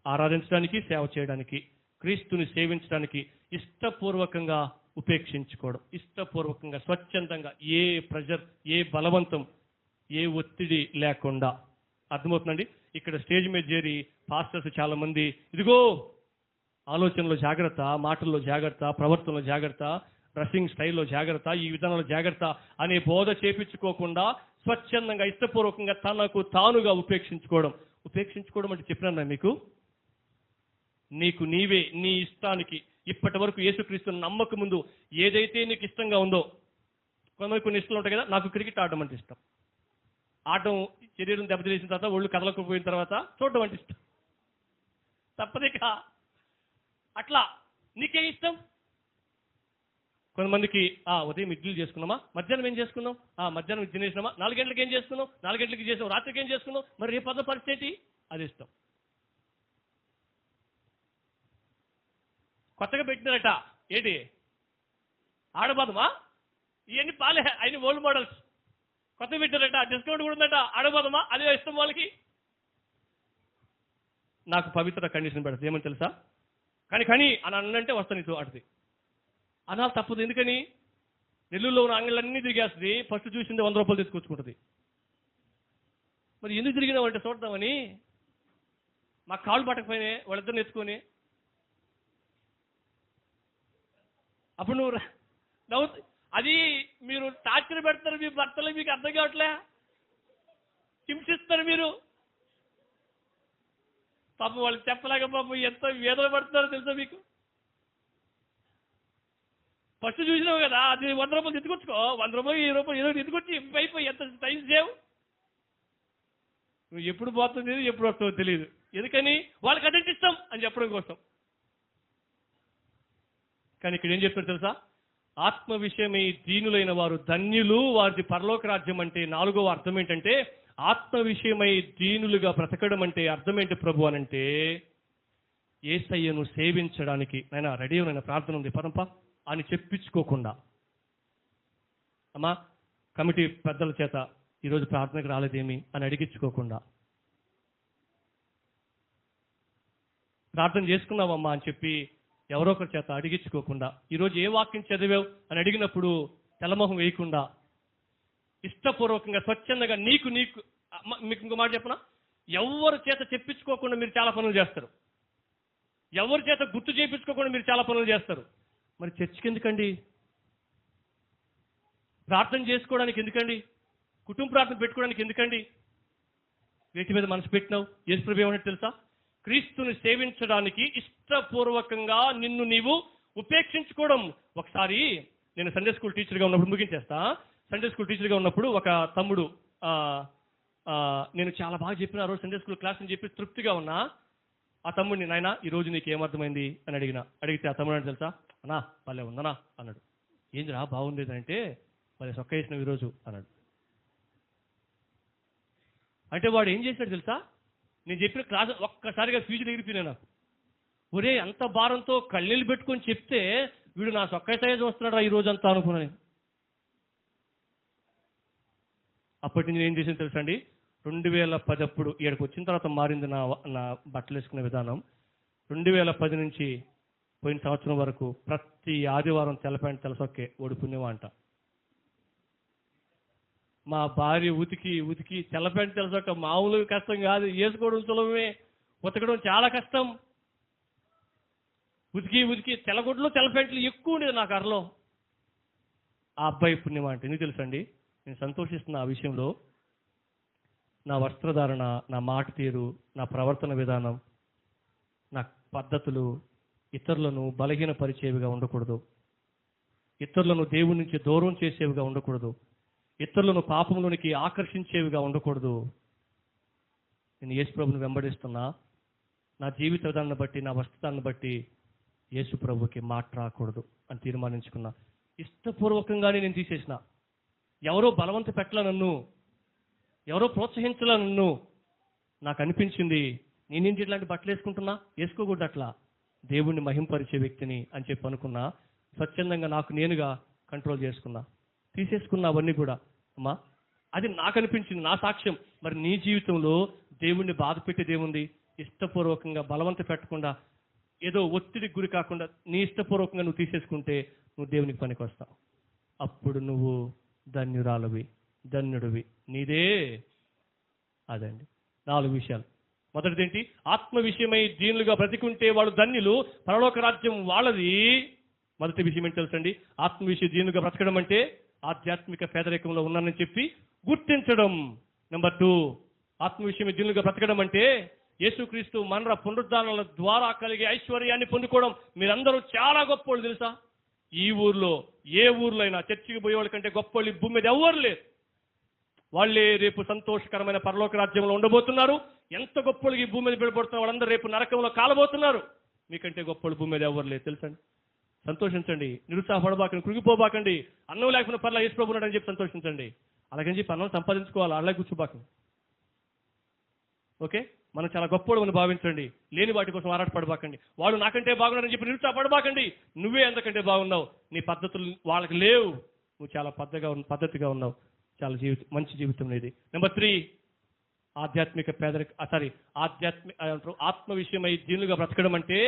ఆరాధించడానికి, సేవ చేయడానికి, క్రీస్తుని సేవించడానికి ఇష్టపూర్వకంగా ఉపేక్షించుకోవడం. ఇష్టపూర్వకంగా, స్వచ్ఛందంగా, ఏ ప్రెజర్, ఏ బలవంతం, ఏ ఒత్తిడి లేకుండా. అర్థమవుతుందండి? ఇక్కడ స్టేజ్ మీద చేరి పాస్టర్స్ చాలా మంది ఇదిగో ఆలోచనలో జాగ్రత్త, మాటల్లో జాగ్రత్త, ప్రవర్తనలో జాగ్రత్త, డ్రెస్సింగ్ స్టైల్లో జాగ్రత్త, ఈ విధానంలో జాగ్రత్త అనే బోధ చేపించుకోకుండా స్వచ్ఛందంగా ఇష్టపూర్వకంగా తనకు తానుగా ఉపేక్షించుకోవడం అంటే చెప్పినా మీకు, నీకు నీవే నీ ఇష్టానికి ఇప్పటి వరకు యేసుక్రీస్తుని నమ్మక ముందు ఏదైతే నీకు ఇష్టంగా ఉందో, కొన్ని ఇష్టాలు ఉంటాయి కదా. నాకు క్రికెట్ ఆడడం అంటే ఇష్టం. ఆడటం శరీరం దెబ్బతినేసిన తర్వాత, ఒళ్ళు కదలకపోయిన తర్వాత చూడడం అంటే ఇష్టం. తప్పదిక. అట్లా నీకే ఇష్టం. కొంతమందికి ఉదయం ఇడ్లీలు చేసుకున్నామా, మధ్యాహ్నం ఏం చేసుకున్నాం, మధ్యాహ్నం తినేసినామా, 4 గంటలకు ఏం చేసుకున్నాం, 4 గంటలకి చేసాం, రాత్రికి ఏం చేసుకున్నాం, మరి రేపు అన్న పరిస్థితి అది ఇష్టం. కొత్తగా పెట్టినారట ఏంటి ఆడబోదమా, ఇవన్నీ పాలే అయిన ఓల్డ్ మోడల్స్. కొత్తగా పెట్టారట, డిస్కౌంట్ కూడా ఉందట, ఆడబోదమా, అదే ఇష్టం వాళ్ళకి. నాకు పవిత్ర కండిషన్ పెడతాది, ఏమని తెలుసా, కానీ అని అన్నంటే వస్తాను నీతో అటుది అనాలి, తప్పదు. ఎందుకని నెల్లూరులో ఉన్న అంగళ్ళన్నీ తిరిగేస్తుంది, ఫస్ట్ చూసింది 100 రూపాయలు తీసుకొచ్చుకుంటుంది. మరి ఎందుకు తిరిగినావు అంటే చూద్దామని. మా కాళ్ళు పట్టకపోయినాయి వాళ్ళిద్దరిని ఎత్తుకొని. అప్పుడు నువ్వు నవ్వు, అది మీరు టార్చర్ పెడతారు మీ భర్తలు, మీకు అర్థం కావట్లే, హింసిస్తారు మీరు. పాపం వాళ్ళకి చెప్పలేక పాపం ఎంత వేదన పడుతున్నారో తెలుసా మీకు. ఫస్ట్ చూసినావు కదా, అది 100 రూపాయలు ఎత్తుకొచ్చుకో, 100 రూపాయలు 20 రూపాయలు ఏదో ఎత్తుకొచ్చి అయిపోయి ఎంత టైం సేవ్. నువ్వు ఎప్పుడు పోతుంది ఎప్పుడు వస్తావో తెలియదు. ఎందుకని వాళ్ళకి అదంటే ఇష్టం అని చెప్పడం కోసం. కానీ ఇక్కడ ఏం చెప్తారు తెలుసా, ఆత్మ విషయమై దీనులైన వారు ధన్యులు, వారిది పరలోక రాజ్యం. అంటే 4వ అర్థం ఏంటంటే, ఆత్మ విషయమై దీనులుగా బ్రతకడం అంటే అర్థం ఏంటి ప్రభు అనంటే, యేసయ్యను సేవించడానికి నైనా రెడీ అయిన ప్రార్థన ఉంది పరంప అని చెప్పించుకోకుండా, అమ్మా కమిటీ పెద్దల చేత ఈరోజు ప్రార్థనకు రాలేదేమి అని అడిగించుకోకుండా, ప్రార్థన చేసుకున్నావమ్మా అని చెప్పి ఎవరో ఒకరి చేత అడిగించుకోకుండా, ఈరోజు ఏ వాక్యం చదివావు అని అడిగినప్పుడు తెల్లమొహం వేయకుండా, ఇష్టపూర్వకంగా స్వచ్ఛందంగా నీకు మీకు ఇంకో మాట చెప్పనా, ఎవరి చేత చెప్పించుకోకుండా మీరు చాలా పనులు చేస్తారు, ఎవరి చేత గుర్తు చేయించుకోకుండా మీరు చాలా పనులు చేస్తారు. మరి చర్చికి ఎందుకండి, ప్రార్థన చేసుకోవడానికి ఎందుకండి, కుటుంబ ప్రార్థన పెట్టుకోవడానికి ఎందుకండి, వేటి మీద మనసు పెట్టినావు? యేసుప్రభు ఏమన్నట్టు తెలుసా, క్రీస్తుని సేవించడానికి ఇష్టపూర్వకంగా నిన్ను నీవు ఉపేక్షించుకోవడం. ఒకసారి నేను సండే స్కూల్ టీచర్గా ఉన్నప్పుడు, ముగించేస్తా, సండే స్కూల్ టీచర్గా ఉన్నప్పుడు ఒక తమ్ముడు, నేను చాలా బాగా చెప్పిన ఆ రోజు సండే స్కూల్ క్లాస్ అని చెప్పి తృప్తిగా ఉన్నా. ఆ తమ్ముడిని, నాయన ఈరోజు నీకు ఏమర్థమైంది అని అడిగితే ఆ తమ్ముడు అంటే తెలుసా, అన్నా భలే ఉందనా అన్నాడు. ఏందిరా బాగుంది అంటే, భలే సొక్క వేసినావు ఈరోజు అన్నాడు. అంటే వాడు ఏం చేశాడు తెలుసా, నేను చెప్పిన క్లాస్ ఒక్కసారిగా ఫ్యూజులు ఎగిరిపోయినా నాకు. ఒరే అంత భారంతో కళ్ళీళ్ళు పెట్టుకొని చెప్తే వీడు నా సొక్కైతే చూస్తున్నాడు ఈ రోజు అంతా అనుకున్నాను. అప్పటి నుంచి ఏం చేసింది తెలుసా అండి, 2010 అప్పుడు ఇక్కడికి వచ్చిన తర్వాత మారింది నా బట్టలు వేసుకునే విధానం. 2010 నుంచి పోయిన సంవత్సరం వరకు ప్రతి ఆదివారం తెల్ల ప్యాంట్ తెల్ల సొక్కే ఓడి పుణ్యమా అంట. మా భార్య ఉతికి తెల్ల ప్యాంట్ తెల్ల సొక్క మామూలుగా కష్టం కాదు, వేసుకోవడం సులభమే, ఉతకడం చాలా కష్టం. ఉతికి తెల్లగుడ్లు తెల్ల ప్యాంట్లు ఎక్కువ ఉండేది నాకు అరలో. ఆ అబ్బాయి పుణ్యమా అంటే ఎందుకు తెలుసండి, నేను సంతోషిస్తున్న ఆ విషయంలో. నా వస్త్రధారణ, నా మాట తీరు, నా ప్రవర్తన విధానం, నా పద్ధతులు ఇతరులను బలహీనపరిచేవిగా ఉండకూడదు, ఇతరులను దేవుడి నుంచి దూరం చేసేవిగా ఉండకూడదు, ఇతరులను పాపంలోనికి ఆకర్షించేవిగా ఉండకూడదు. నేను యేసు ప్రభుని వెంబడిస్తున్నా, నా జీవిత విధానాన్ని బట్టి, నా వస్త్రాన్ని బట్టి యేసు ప్రభుకి మాట రాకూడదు అని తీర్మానించుకున్నా. ఇష్టపూర్వకంగానే నేను తీసేసిన. ఎవరో బలవంత పెట్టలా నన్ను, ఎవరో ప్రోత్సహించలా నన్ను. నాకు అనిపించింది నేనేంటి ఇట్లాంటి బట్టలు వేసుకుంటున్నా, వేసుకోకూడదు అట్లా, దేవుణ్ణి మహింపరిచే వ్యక్తిని అని చెప్పి అనుకున్నా. స్వచ్ఛందంగా నాకు నేనుగా కంట్రోల్ చేసుకున్నా, తీసేసుకున్నా అవన్నీ కూడా. అమ్మా అది నాకు అనిపించింది, నా సాక్ష్యం. మరి నీ జీవితంలో దేవుణ్ణి బాధ పెట్టేది ఏముంది? ఇష్టపూర్వకంగా బలవంత పెట్టకుండా, ఏదో ఒత్తిడికి గురి కాకుండా నీ ఇష్టపూర్వకంగా నువ్వు తీసేసుకుంటే నువ్వు దేవునికి పనికి వస్తావు. అప్పుడు నువ్వు ధన్యురాలవి, ధన్యుడివి. నీదే అదండి 4 విషయాలు. మొదటిది ఏంటి? ఆత్మ విషయమై దీనులుగా బ్రతికుంటే వాళ్ళు ధన్యులు, పరలోక రాజ్యం వాళ్ళది. మొదటి విషయం ఏంటి తెలుసండి, ఆత్మ విషయం దీనులుగా బ్రతకడం అంటే ఆధ్యాత్మిక పేదరికంలో ఉన్నానని చెప్పి గుర్తించడం. నెంబర్ 2, ఆత్మ విషయమే దీనులుగా బ్రతకడం అంటే యేసుక్రీస్తు మరణ పునరుద్ధానాల ద్వారా కలిగే ఐశ్వర్యాన్ని పొందుకోవడం. మీరందరూ చాలా గొప్పోళ్ళు తెలుసా? ఈ ఊర్లో ఏ ఊర్లో అయినా చర్చికి పోయే వాళ్ళ కంటే గొప్పోళ్ళు ఈ భూమి మీద ఎవ్వరు లేరు. వాళ్ళే రేపు సంతోషకరమైన పరలోక రాజ్యంలో ఉండబోతున్నారు. ఎంత గొప్పలు ఈ భూమి మీద బిడబడుతున్న వాళ్ళందరూ రేపు నరకంలో కాలబోతున్నారు. మీకంటే గొప్పలు భూమి మీద ఎవరు లేదు తెలుసండి. సంతోషించండి, నిరుత్సాహపడబాకండి, కృంగిపోబాకండి. అన్నం లేకుండా పర్లా యేసు ప్రభు ఉన్నాడని చెప్పి సంతోషించండి. అలాగని చెప్పి అన్నం సంపాదించుకోవాలి, అలాగే కూర్చోబాకండి. ఓకే, మనం చాలా గొప్పవాడు అని భావించండి. లేని వాటి కోసం ఆరాటపడబాకండి. వాడు నాకంటే బాగున్నాడని చెప్పి నిరుత్సాహపడబాకండి. నువ్వే ఎంతకంటే బాగున్నావు, నీ పద్ధతులు వాళ్ళకి లేవు, నువ్వు చాలా పద్ధతిగా ఉన్నావు, చాలా మంచి జీవితం ఇది. నెంబర్ 3, ఆధ్యాత్మిక ఆత్మ విషయమై దీనులుగా బ్రతకడం అంటే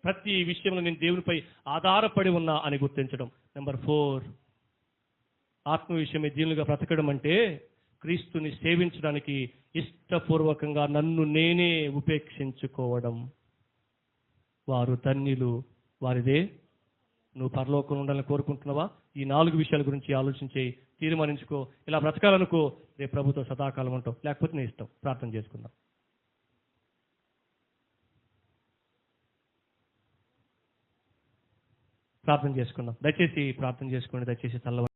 ప్రతి విషయంలో నేను దేవునిపై ఆధారపడి ఉన్నా అని గుర్తించడం. నెంబర్ 4, ఆత్మ విషయమై దీనులుగా బ్రతకడం అంటే క్రీస్తుని సేవించడానికి ఇష్టపూర్వకంగా నన్ను నేనే ఉపేక్షించుకోవడం. వారు ధన్యులు, వారిదే. నువ్వు పరలోకంలో ఉండాలని కోరుకుంటున్నావా? ఈ 4 విషయాల గురించి ఆలోచించి తీర్మానించుకో. ఇలా బ్రతకాలనుకో, రేపు ప్రభుతో సదాకాలం ఉంటావు. లేకపోతే నీ ఇష్టం. ప్రార్థన చేసుకుందాం. దయచేసి ప్రార్థన చేసుకోండి. దయచేసి తల్ల